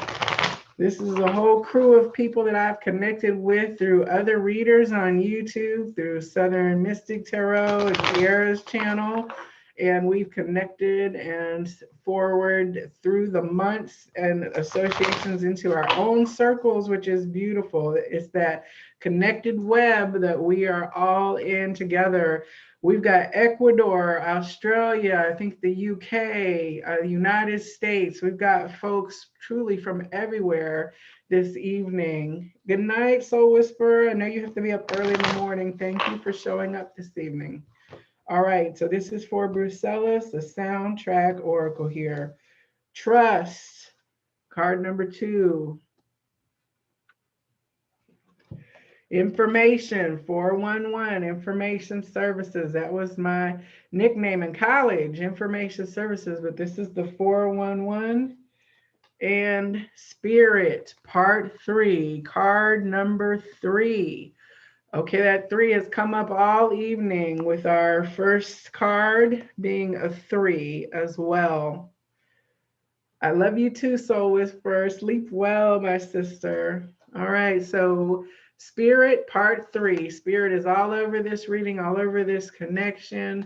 This is a whole crew of people that I've connected with through other readers on YouTube, through Southern Mystic Tarot and Kiara's channel. and we've connected and forward through the months and associations into our own circles, which is beautiful. It's that connected web that we are all in together. We've got Ecuador, Australia, I think the UK, United States. We've got folks truly from everywhere this evening. Good night, Soul Whisperer. I know you have to be up early in the morning. Thank you for showing up this evening. All right, so this is for Brucellus, the soundtrack oracle here. Trust, card number 2. Information, 411, Information Services. That was my nickname in college, Information Services, but this is the 411. And Spirit, part 3, card number 3. Okay, that 3 has come up all evening with our first card being a 3 as well. I love you too, Soul Whisperer. Sleep well, my sister. All right, so Spirit, part 3. Spirit is all over this reading, all over this connection,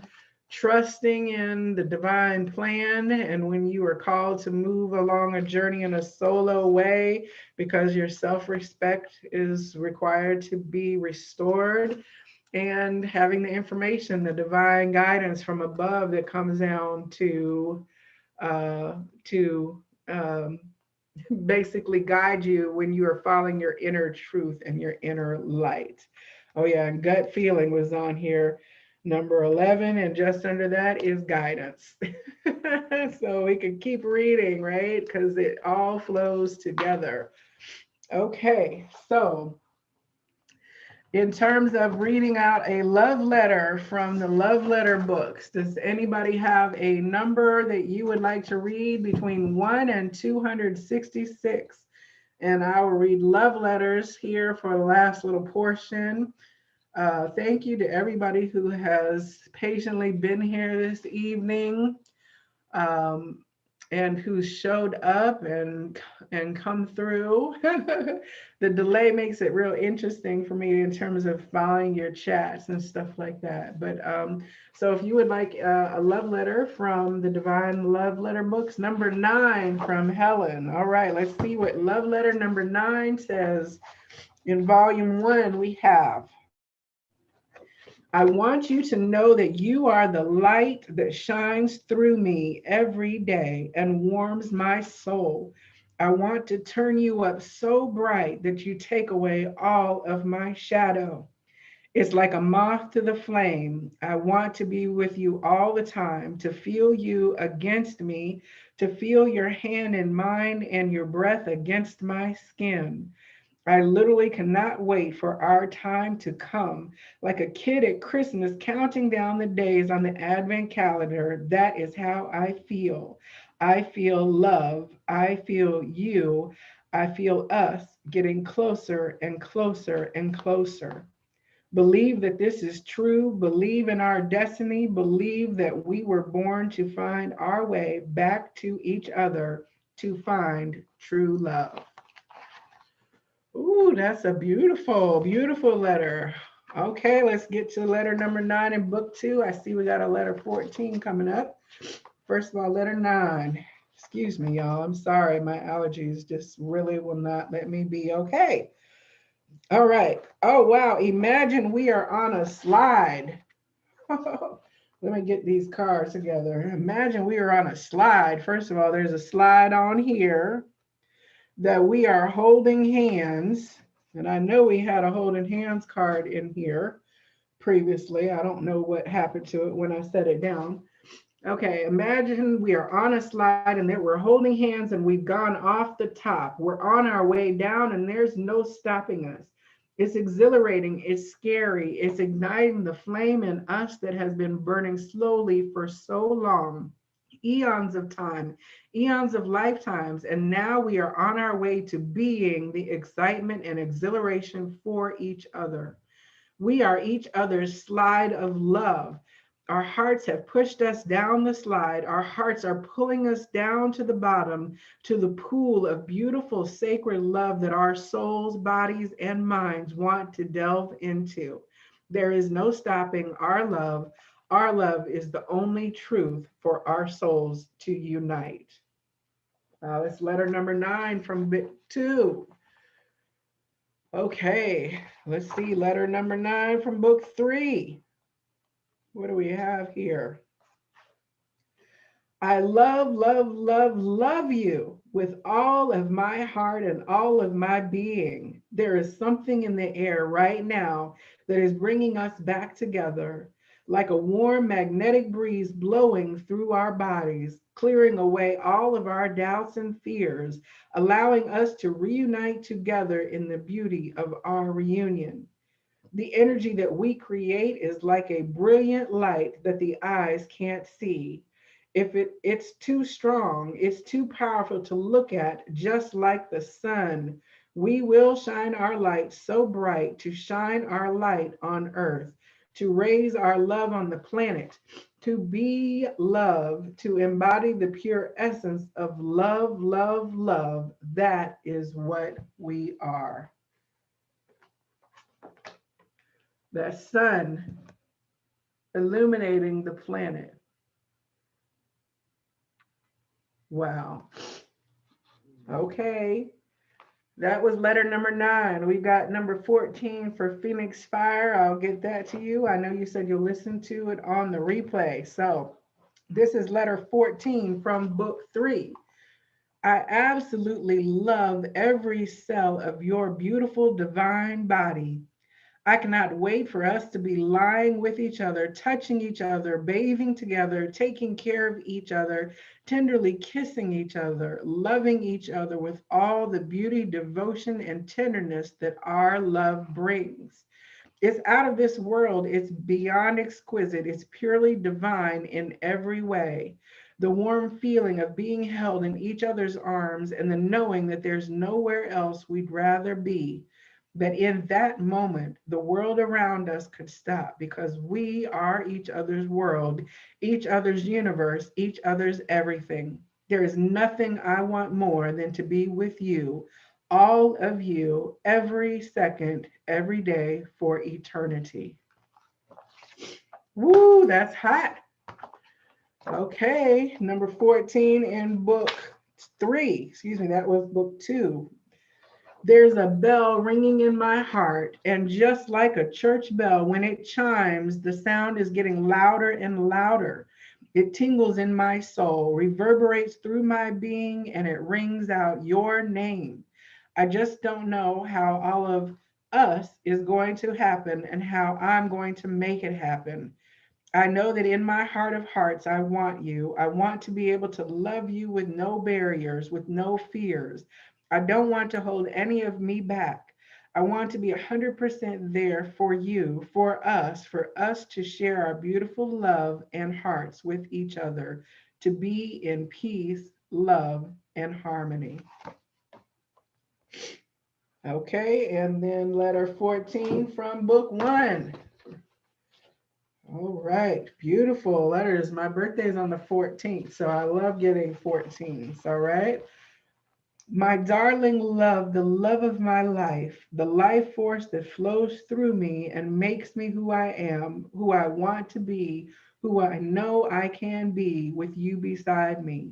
trusting in the divine plan. And when you are called to move along a journey in a solo way, because your self-respect is required to be restored, and having the information, the divine guidance from above that comes down to basically guide you when you are following your inner truth and your inner light. Oh yeah, and gut feeling was on here, number 11, and just under that is guidance. So we can keep reading, right? Because it all flows together. Okay, so in terms of reading out a love letter from the love letter books, does anybody have a number that you would like to read between 1 and 266? And I will read love letters here for the last little portion. Thank you to everybody who has patiently been here this evening. And who showed up and come through. The delay makes it real interesting for me in terms of following your chats and stuff like that. But so if you would like a love letter from the Divine Love Letter books, number 9 from Helen. All right, let's see what love letter number 9 says. In volume 1, we have, I want you to know that you are the light that shines through me every day and warms my soul. I want to turn you up so bright that you take away all of my shadow. It's like a moth to the flame. I want to be with you all the time, to feel you against me, to feel your hand in mine and your breath against my skin. I literally cannot wait for our time to come. Like a kid at Christmas counting down the days on the Advent calendar, that is how I feel. I feel love. I feel you. I feel us getting closer and closer and closer. Believe that this is true. Believe in our destiny. Believe that we were born to find our way back to each other to find true love. Ooh, that's a beautiful, beautiful letter. Okay, let's get to letter number 9 in book 2. I see we got a letter 14 coming up. First of all, letter 9. Excuse me, y'all. I'm sorry. My allergies just really will not let me be okay. All right. Oh, wow. Imagine we are on a slide. Let me get these cards together. Imagine we are on a slide. First of all, there's a slide on here that we are holding hands. And I know we had a holding hands card in here previously. I don't know what happened to it when I set it down. Okay, imagine we are on a slide and that we're holding hands and we've gone off the top. We're on our way down and there's no stopping us. It's exhilarating, it's scary, it's igniting the flame in us that has been burning slowly for so long. Eons of time, eons of lifetimes, and now we are on our way to being the excitement and exhilaration for each other. We are each other's slide of love. Our hearts have pushed us down the slide. Our hearts are pulling us down to the bottom, to the pool of beautiful, sacred love that our souls, bodies, and minds want to delve into. There is no stopping our love. Our love is the only truth for our souls to unite. That's letter number 9 from bit 2. Okay, let's see, letter number 9 from book 3. What do we have here? I love, love, love, love you with all of my heart and all of my being. There is something in the air right now that is bringing us back together, like a warm magnetic breeze blowing through our bodies, clearing away all of our doubts and fears, allowing us to reunite together in the beauty of our reunion. The energy that we create is like a brilliant light that the eyes can't see. If it's too strong, it's too powerful to look at, just like the sun. We will shine our light so bright to shine our light on earth, to raise our love on the planet, to be love, to embody the pure essence of love, love, love. That is what we are. The sun illuminating the planet. Wow. Okay. That was letter number 9. We've got number 14 for Phoenix Fire. I'll get that to you. I know you said you'll listen to it on the replay. So this is letter 14 from book 3. I absolutely love every cell of your beautiful divine body. I cannot wait for us to be lying with each other, touching each other, bathing together, taking care of each other, tenderly kissing each other, loving each other with all the beauty, devotion, and tenderness that our love brings. It's out of this world. It's beyond exquisite. It's purely divine in every way. The warm feeling of being held in each other's arms and the knowing that there's nowhere else we'd rather be. That in that moment, the world around us could stop because we are each other's world, each other's universe, each other's everything. There is nothing I want more than to be with you, all of you, every second, every day for eternity. Woo, that's hot. Okay, number 14 in book 3. Excuse me, that was book 2. There's a bell ringing in my heart, and just like a church bell, when it chimes, the sound is getting louder and louder. It tingles in my soul, reverberates through my being, and it rings out your name. I just don't know how all of us is going to happen and how I'm going to make it happen. I know that in my heart of hearts, I want you. I want to be able to love you with no barriers, with no fears. I don't want to hold any of me back. I want to be 100% there for you, for us to share our beautiful love and hearts with each other, to be in peace, love, and harmony. Okay, and then letter 14 from book 1. All right, beautiful letters. My birthday is on the 14th, so I love getting 14s. All right. My darling love, the love of my life, the life force that flows through me and makes me who I am, who I want to be, who I know I can be with you beside me.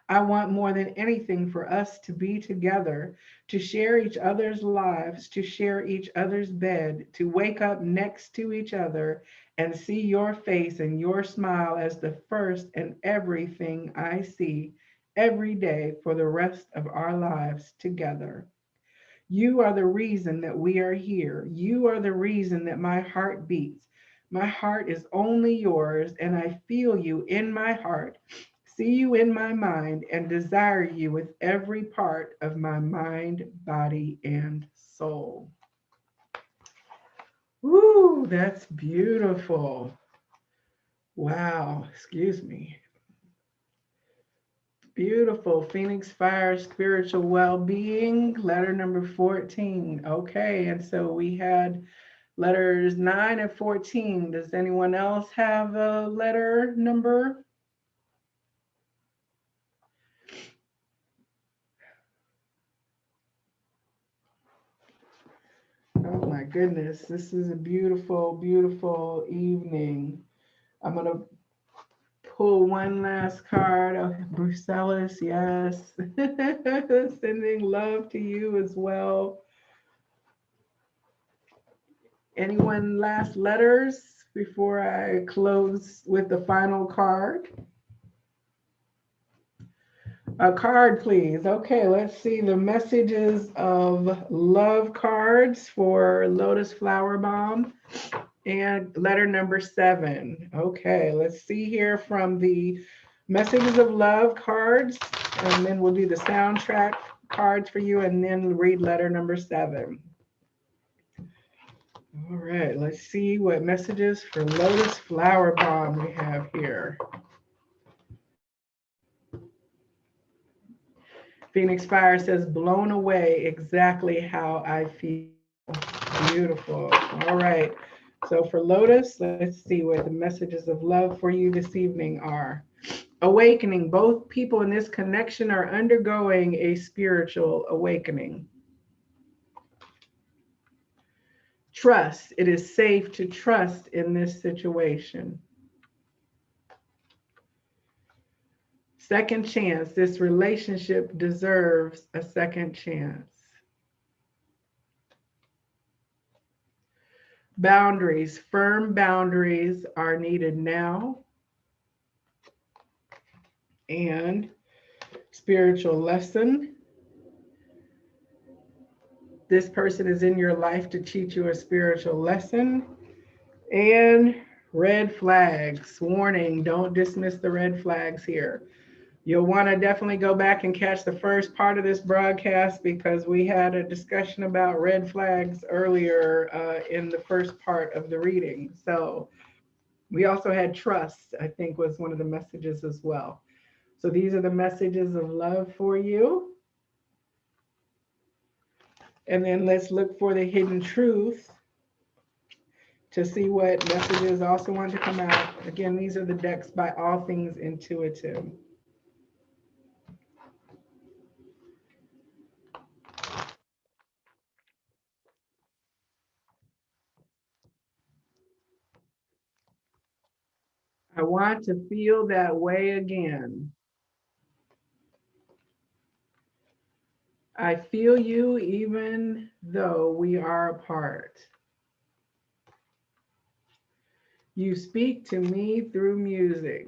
I want more than anything for us to be together, to share each other's lives, to share each other's bed, to wake up next to each other and see your face and your smile as the first and everything I see every day for the rest of our lives together. You are the reason that we are here. You are the reason that my heart beats. My heart is only yours, and I feel you in my heart, see you in my mind, and desire you with every part of my mind, body, and soul. Woo, that's beautiful. Wow, excuse me. Beautiful. Phoenix Fire Spiritual Well-Being, letter number 14. Okay, and so we had letters 9 and 14. Does anyone else have a letter number? Oh my goodness, this is a beautiful, beautiful evening. I'm going to pull one last card. Oh, Brucellus, yes. Sending love to you as well. Anyone last letters before I close with the final card? A card, please. Okay, let's see the messages of love cards for Lotus Flower Bomb and letter number 7. Okay, let's see here from the messages of love cards, and then we'll do the soundtrack cards for you and then read letter number 7. All right, let's see what messages for Lotus Flower Bomb we have here. Phoenix Fire says, blown away, exactly how I feel. Beautiful. All right. So for Lotus, let's see what the messages of love for you this evening are. Awakening. Both people in this connection are undergoing a spiritual awakening. Trust. It is safe to trust in this situation. Second chance. This relationship deserves a second chance. Boundaries. Firm boundaries are needed now. And spiritual lesson. This person is in your life to teach you a spiritual lesson. And red flags. Warning, don't dismiss the red flags here. You'll want to definitely go back and catch the first part of this broadcast because we had a discussion about red flags earlier in the first part of the reading. So we also had trust, I think was one of the messages as well. So these are the messages of love for you. And then let's look for the hidden truth to see what messages also want to come out. Again, these are the decks by All Things Intuitive. I want to feel that way again. I feel you even though we are apart. You speak to me through music.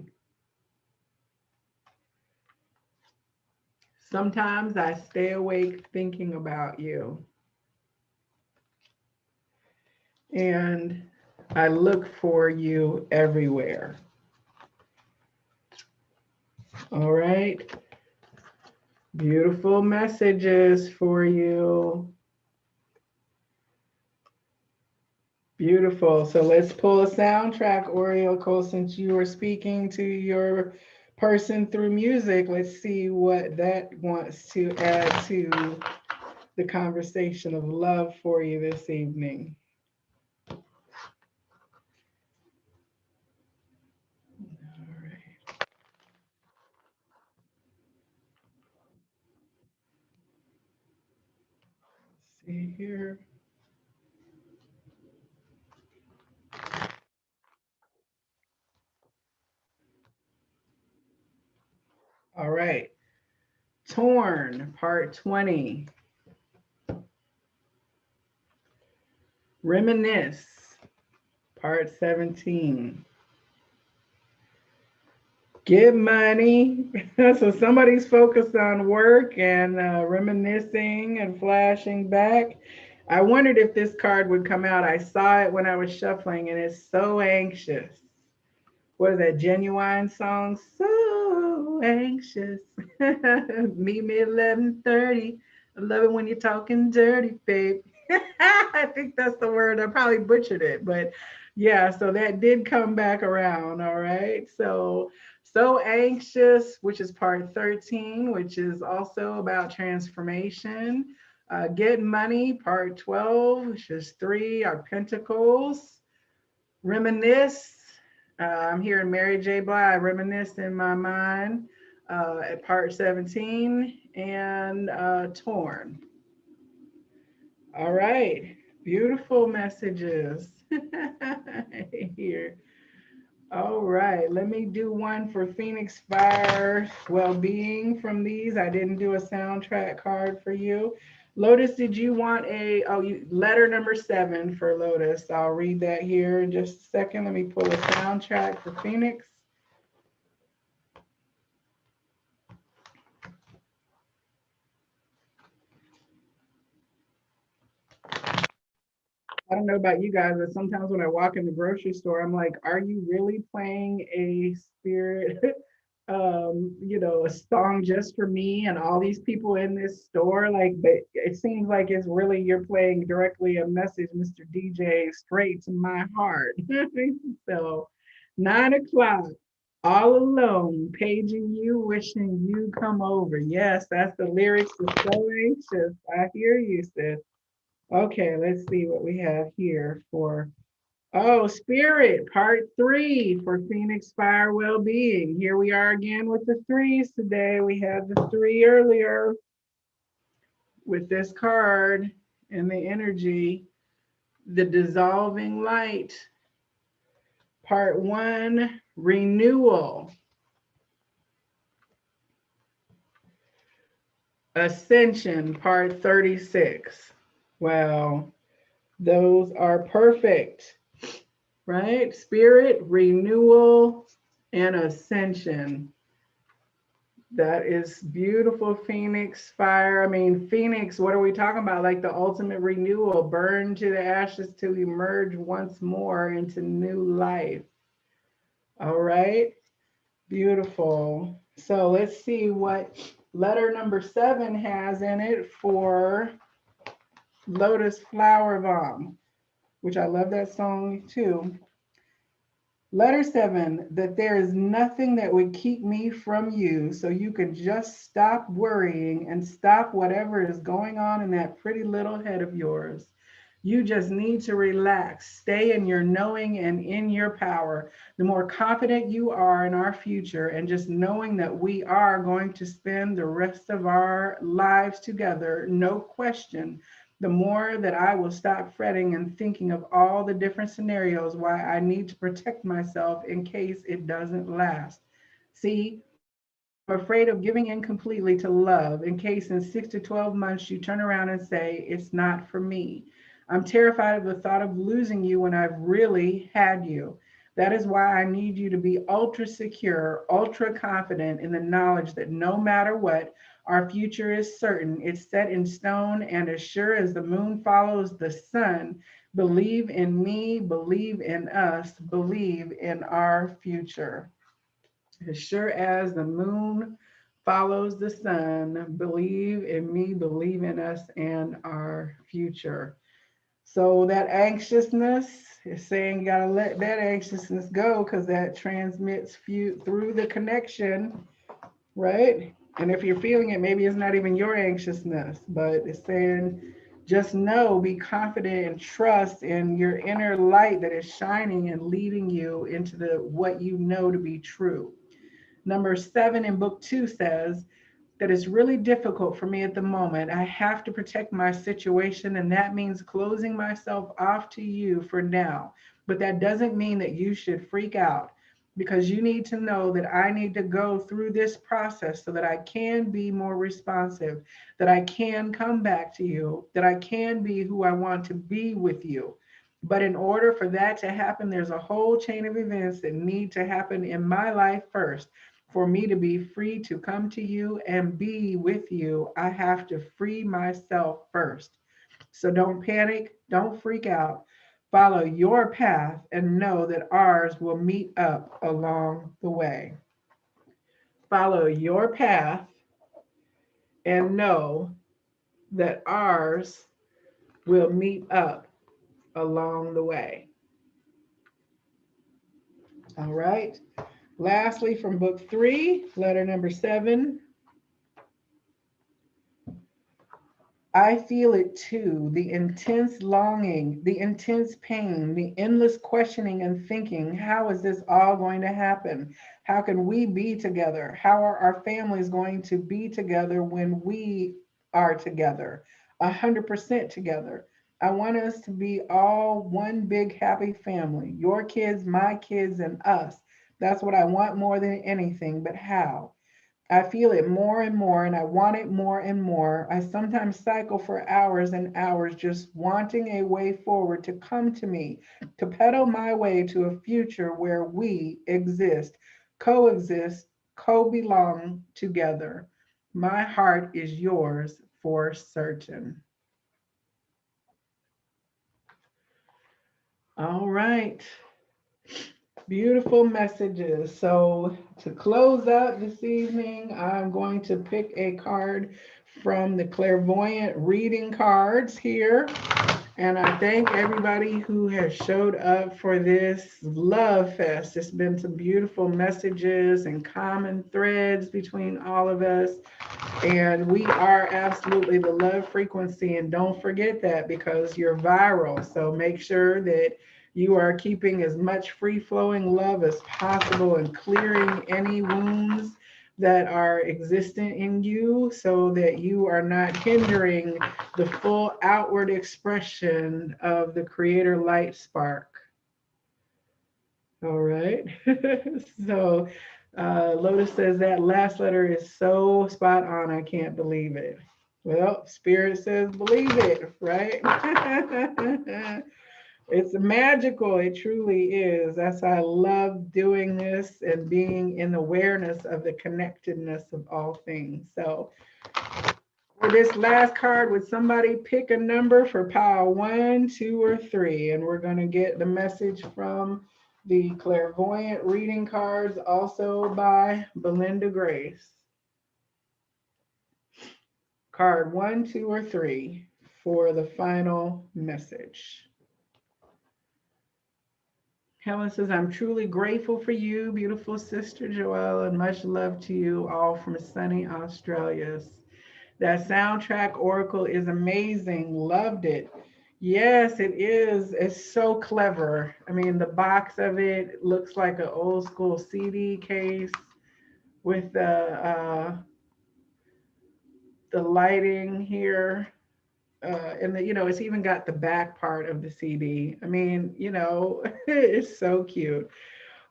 Sometimes I stay awake thinking about you. And I look for you everywhere. All right. Beautiful messages for you. Beautiful. So let's pull a soundtrack, Oracle, since you were speaking to your person through music. Let's see what that wants to add to the conversation of love for you this evening. All right. Let's see here. All right. Torn, part 20. Reminisce, part 17. Get money. So somebody's focused on work and reminiscing and flashing back. I wondered if this card would come out. I saw it when I was shuffling and it's so anxious. What is that Genuine song? So anxious. Meet me 11:30. I love it when you're talking dirty, babe. I think that's the word. I probably butchered it, but yeah, so that did come back around. All right. So anxious, which is part 13, which is also about transformation. Get money, part 12, which is 3 are pentacles. Reminisce. I'm hearing Mary J. Blige, reminisce in my mind at part 17 and torn. All right, beautiful messages here. All right, let me do one for Phoenix Fire Well-Being from these. I didn't do a soundtrack card for you. Lotus, did you want letter number 7 for Lotus? I'll read that here in just a second. Let me pull a soundtrack for Phoenix. I don't know about you guys, but sometimes when I walk in the grocery store, I'm like, are you really playing a spirit, a song just for me and all these people in this store? Like, but it seems like it's really you're playing directly a message, Mr. DJ, straight to my heart. So 9 o'clock, all alone, paging you, wishing you come over. Yes, that's the lyrics to So Anxious. I hear you, sis. Okay, let's see what we have here for, oh, Spirit, part 3 for Phoenix Fire Well-Being. Here we are again with the threes today. We had the 3 earlier with this card and the energy, the dissolving light. Part 1, renewal. Ascension, part 36. Well, those are perfect. Right? Spirit, renewal, and ascension. That is beautiful, Phoenix Fire. I mean, Phoenix, what are we talking about? Like the ultimate renewal, burn to the ashes to emerge once more into new life. All right, beautiful. So let's see what letter number 7 has in it for Lotus Flower Bomb, which I love that song too. Letter 7, that there is nothing that would keep me from you, so you can just stop worrying and stop whatever is going on in that pretty little head of yours. You just need to relax, stay in your knowing and in your power. The more confident you are in our future, and just knowing that we are going to spend the rest of our lives together, no question, the more that I will stop fretting and thinking of all the different scenarios why I need to protect myself in case it doesn't last. See, I'm afraid of giving in completely to love in case in 6 to 12 months you turn around and say, it's not for me. I'm terrified of the thought of losing you when I've really had you. That is why I need you to be ultra secure, ultra confident in the knowledge that no matter what, our future is certain. It's set in stone, and as sure as the moon follows the sun, believe in me, believe in us, believe in our future. As sure as the moon follows the sun, believe in me, believe in us and our future. So that anxiousness is saying you got to let that anxiousness go because that transmits through the connection, right? And if you're feeling it, maybe it's not even your anxiousness, but it's saying just know, be confident and trust in your inner light that is shining and leading you into the what you know to be true. Number 7 in book 2 says that it's really difficult for me at the moment. I have to protect my situation, and that means closing myself off to you for now. But that doesn't mean that you should freak out, because you need to know that I need to go through this process so that I can be more responsive, that I can come back to you, that I can be who I want to be with you. But in order for that to happen, there's a whole chain of events that need to happen in my life first. For me to be free to come to you and be with you, I have to free myself first. So don't panic, don't freak out. Follow your path and know that ours will meet up along the way. Follow your path and know that ours will meet up along the way. All right. Lastly, from book 3, letter number 7, I feel it too, the intense longing, the intense pain, the endless questioning and thinking, how is this all going to happen? How can we be together? How are our families going to be together when we are together, 100% together? I want us to be all one big happy family. Your kids, my kids, and us. That's what I want more than anything. But how? I feel it more and more, and I want it more and more. I sometimes cycle for hours and hours just wanting a way forward to come to me, to pedal my way to a future where we exist, coexist, co belong together. My heart is yours for certain. All right. Beautiful messages. So, to close out this evening, I'm going to pick a card from the clairvoyant reading cards here. And I thank everybody who has showed up for this love fest. It's been some beautiful messages and common threads between all of us. And we are absolutely the love frequency. And don't forget that because you're viral. So make sure that you are keeping as much free flowing love as possible and clearing any wounds that are existent in you so that you are not hindering the full outward expression of the creator light spark. All right. So Lotus says that last letter is so spot on. I can't believe it. Well, Spirit says believe it, right? It's magical. It truly is. That's why I love doing this and being in awareness of the connectedness of all things. So for this last card, would somebody pick a number for pile 1, 2, or 3? And we're going to get the message from the clairvoyant reading cards, also by Belinda Grace. Card 1, 2, or 3 for the final message. Helen says, I'm truly grateful for you, beautiful sister Joelle, and much love to you all from sunny Australia. That soundtrack Oracle is amazing. Loved it. Yes, it is. It's so clever. I mean, the box of it looks like an old school CD case with the lighting here. And it's even got the back part of the CD. I mean, it's so cute.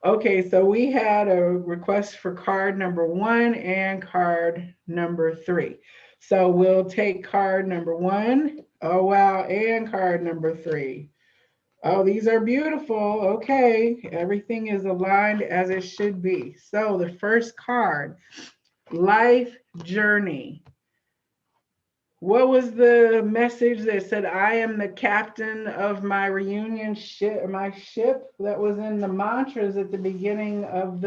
Okay, so we had a request for card number 1 and card number 3. So we'll take card number 1. Oh, wow. And card number 3. Oh, these are beautiful. Okay, everything is aligned as it should be. So the first card, Life Journey. What was the message that said, I am the captain of my reunion ship, my ship? That was in the mantras at the beginning of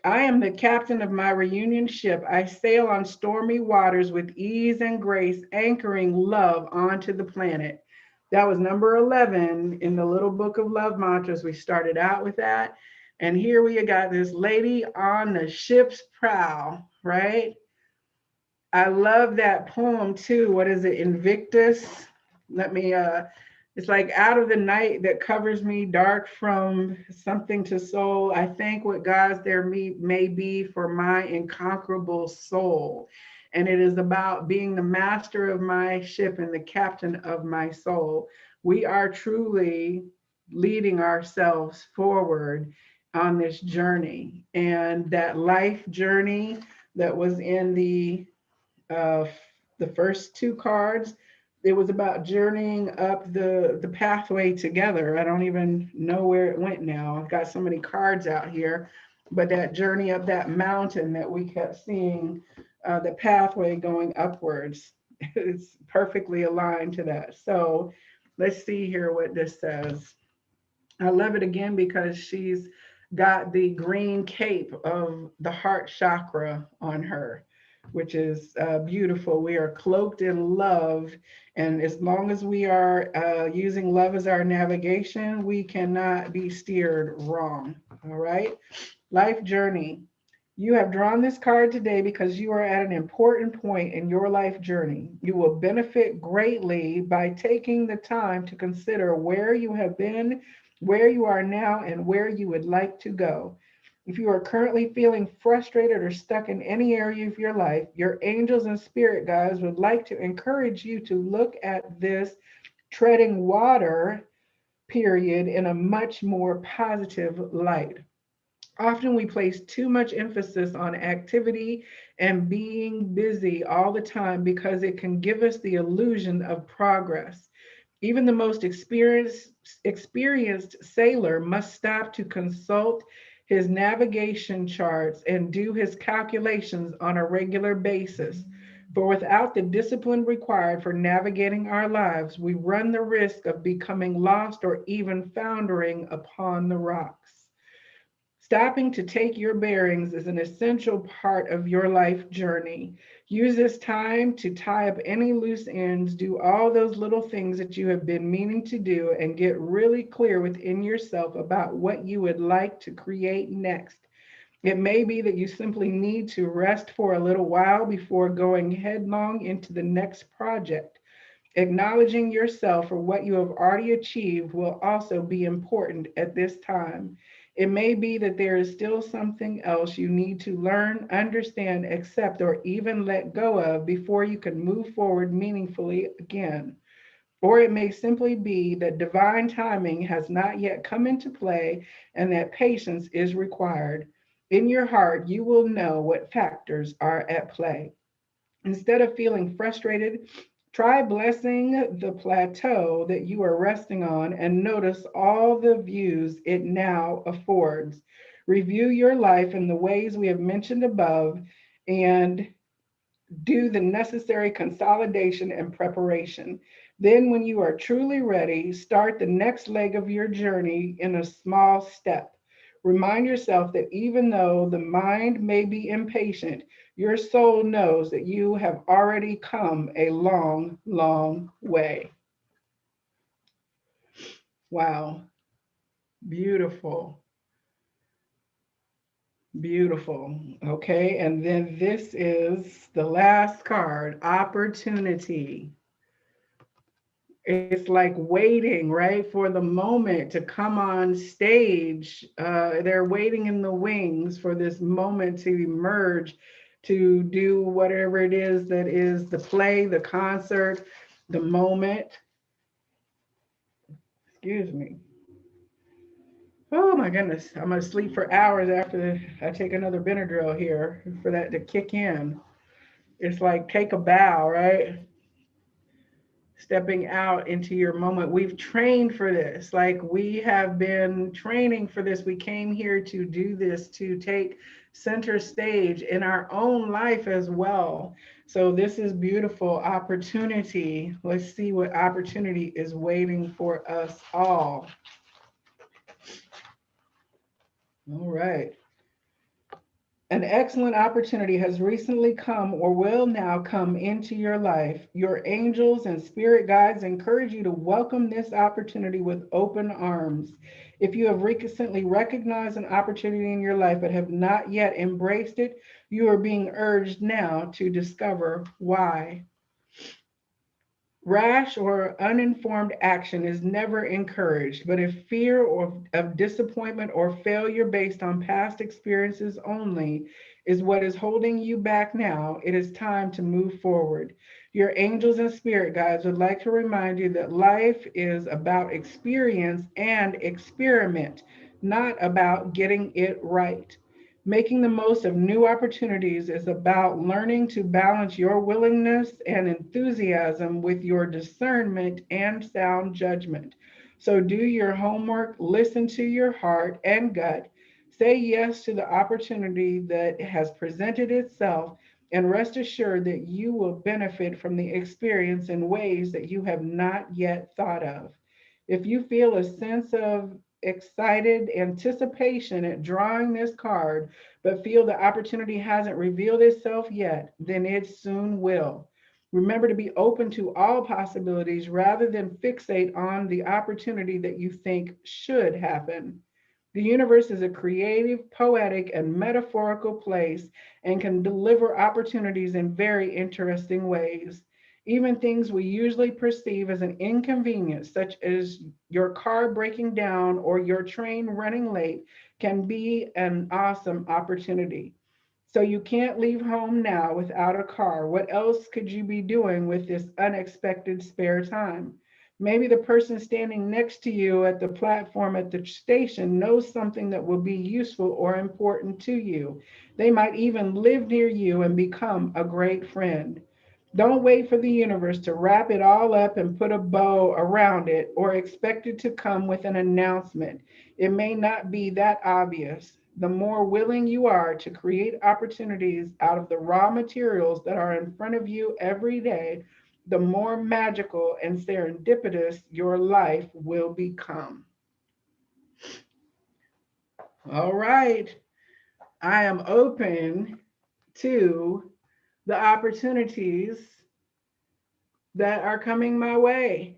I am the captain of my reunion ship. I sail on stormy waters with ease and grace, anchoring love onto the planet. That was number 11 in the little book of love mantras. We started out with that. And here we got this lady on the ship's prow, right? I love that poem too. What is it? Invictus. Let me it's like out of the night that covers me, dark from something to soul. I think what God's there may be for my incomparable soul. And it is about being the master of my ship and the captain of my soul. We are truly leading ourselves forward on this journey. And that life journey that was in uh, the first 2 cards, it was about journeying up the pathway together. I don't even know where it went now. I've got so many cards out here, but that journey up that mountain that we kept seeing, the pathway going upwards, it's perfectly aligned to that. So let's see here what this says. I love it again because she's got the green cape of the heart chakra on her, which is beautiful. We are cloaked in love. And as long as we are using love as our navigation, we cannot be steered wrong. All right. Life journey. You have drawn this card today because you are at an important point in your life journey. You will benefit greatly by taking the time to consider where you have been, where you are now, and where you would like to go. If you are currently feeling frustrated or stuck in any area of your life, your angels and spirit guides would like to encourage you to look at this treading water, period, in a much more positive light. Often we place too much emphasis on activity and being busy all the time because it can give us the illusion of progress. Even the most experienced sailor must stop to consult his navigation charts and do his calculations on a regular basis. For without the discipline required for navigating our lives, we run the risk of becoming lost or even foundering upon the rocks. Stopping to take your bearings is an essential part of your life journey. Use this time to tie up any loose ends, do all those little things that you have been meaning to do, and get really clear within yourself about what you would like to create next. It may be that you simply need to rest for a little while before going headlong into the next project. Acknowledging yourself for what you have already achieved will also be important at this time. It may be that there is still something else you need to learn, understand, accept, or even let go of before you can move forward meaningfully again. Or it may simply be that divine timing has not yet come into play and that patience is required. In your heart, you will know what factors are at play. Instead of feeling frustrated, try blessing the plateau that you are resting on and notice all the views it now affords. Review your life in the ways we have mentioned above and do the necessary consolidation and preparation. Then, when you are truly ready, start the next leg of your journey in a small step. Remind yourself that even though the mind may be impatient, your soul knows that you have already come a long, long way. Wow. Beautiful. Beautiful. Okay. And then this is the last card, opportunity. It's like waiting, right, for the moment to come on stage. They're waiting in the wings for this moment to emerge, to do whatever it is that is the play, the concert, the moment. Excuse me. Oh my goodness, I'm gonna sleep for hours after I take another Benadryl here for that to kick in. It's like take a bow, right? Stepping out into your moment. We've trained for this. Like we have been training for this. We came here to do this, to take center stage in our own life as well. So this is beautiful opportunity. Let's see what opportunity is waiting for us all. All right. An excellent opportunity has recently come or will now come into your life. Your angels and spirit guides encourage you to welcome this opportunity with open arms. If you have recently recognized an opportunity in your life but have not yet embraced it, you are being urged now to discover why. Rash or uninformed action is never encouraged, but if fear of disappointment or failure based on past experiences only is what is holding you back now, it is time to move forward. Your angels and spirit guides would like to remind you that life is about experience and experiment, not about getting it right. Making the most of new opportunities is about learning to balance your willingness and enthusiasm with your discernment and sound judgment. So do your homework, listen to your heart and gut, say yes to the opportunity that has presented itself, and rest assured that you will benefit from the experience in ways that you have not yet thought of. If you feel a sense of excited anticipation at drawing this card, but feel the opportunity hasn't revealed itself yet, then it soon will. Remember to be open to all possibilities rather than fixate on the opportunity that you think should happen. The universe is a creative, poetic, and metaphorical place and can deliver opportunities in very interesting ways. Even things we usually perceive as an inconvenience, such as your car breaking down or your train running late, can be an awesome opportunity. So you can't leave home now without a car. What else could you be doing with this unexpected spare time? Maybe the person standing next to you at the platform at the station knows something that will be useful or important to you. They might even live near you and become a great friend. Don't wait for the universe to wrap it all up and put a bow around it or expect it to come with an announcement. It may not be that obvious. The more willing you are to create opportunities out of the raw materials that are in front of you every day, the more magical and serendipitous your life will become. All right, I am open to the opportunities that are coming my way.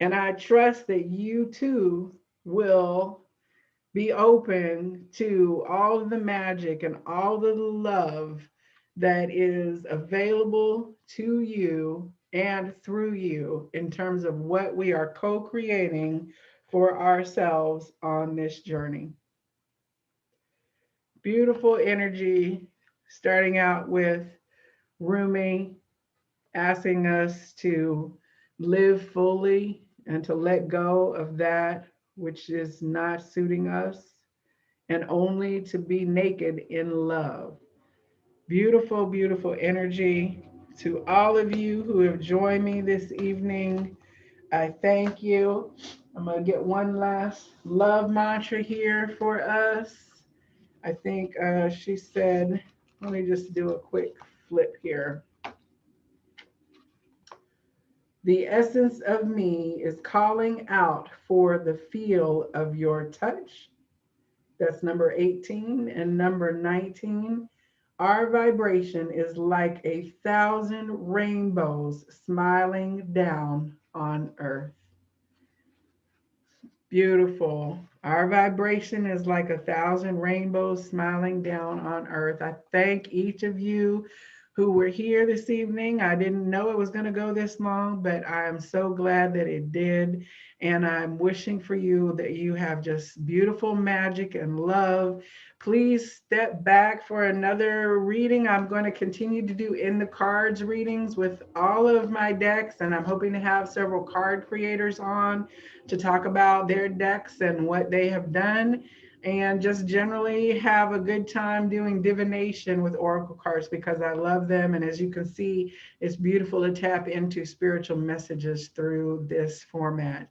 And I trust that you too will be open to all of the magic and all the love that is available to you and through you in terms of what we are co creating for ourselves on this journey. Beautiful energy, starting out with Rumi asking us to live fully and to let go of that which is not suiting us and only to be naked in love. Beautiful, beautiful energy to all of you who have joined me this evening. I thank you. I'm going to get one last love mantra here for us. I think she said, let me just do a quick flip here. The essence of me is calling out for the feel of your touch. That's number 18. And number 19, our vibration is like 1,000 rainbows smiling down on earth. Beautiful. Our vibration is like 1,000 rainbows smiling down on earth. I thank each of you who were here this evening. I didn't know it was going to go this long, but I am so glad that it did. And I'm wishing for you that you have just beautiful magic and love. Please step back for another reading. I'm going to continue to do in the cards readings with all of my decks, and I'm hoping to have several card creators on to talk about their decks and what they have done, and just generally have a good time doing divination with oracle cards because I love them. And as you can see, it's beautiful to tap into spiritual messages through this format.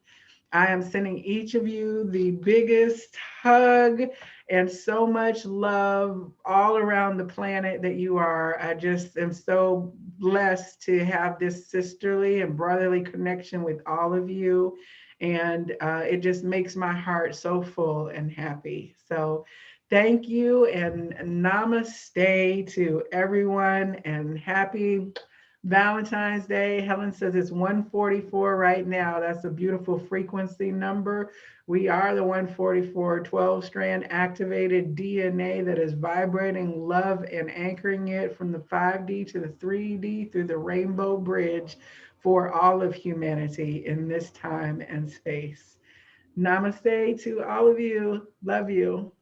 I am sending each of you the biggest hug and so much love all around the planet that you are. I just am so blessed to have this sisterly and brotherly connection with all of you. And it just makes my heart so full and happy. So thank you and namaste to everyone and happy Valentine's Day. Helen says it's 144 right now. That's a beautiful frequency number. We are the 144 12 strand activated DNA that is vibrating love and anchoring it from the 5D to the 3D through the rainbow bridge for all of humanity in this time and space. Namaste to all of you. Love you.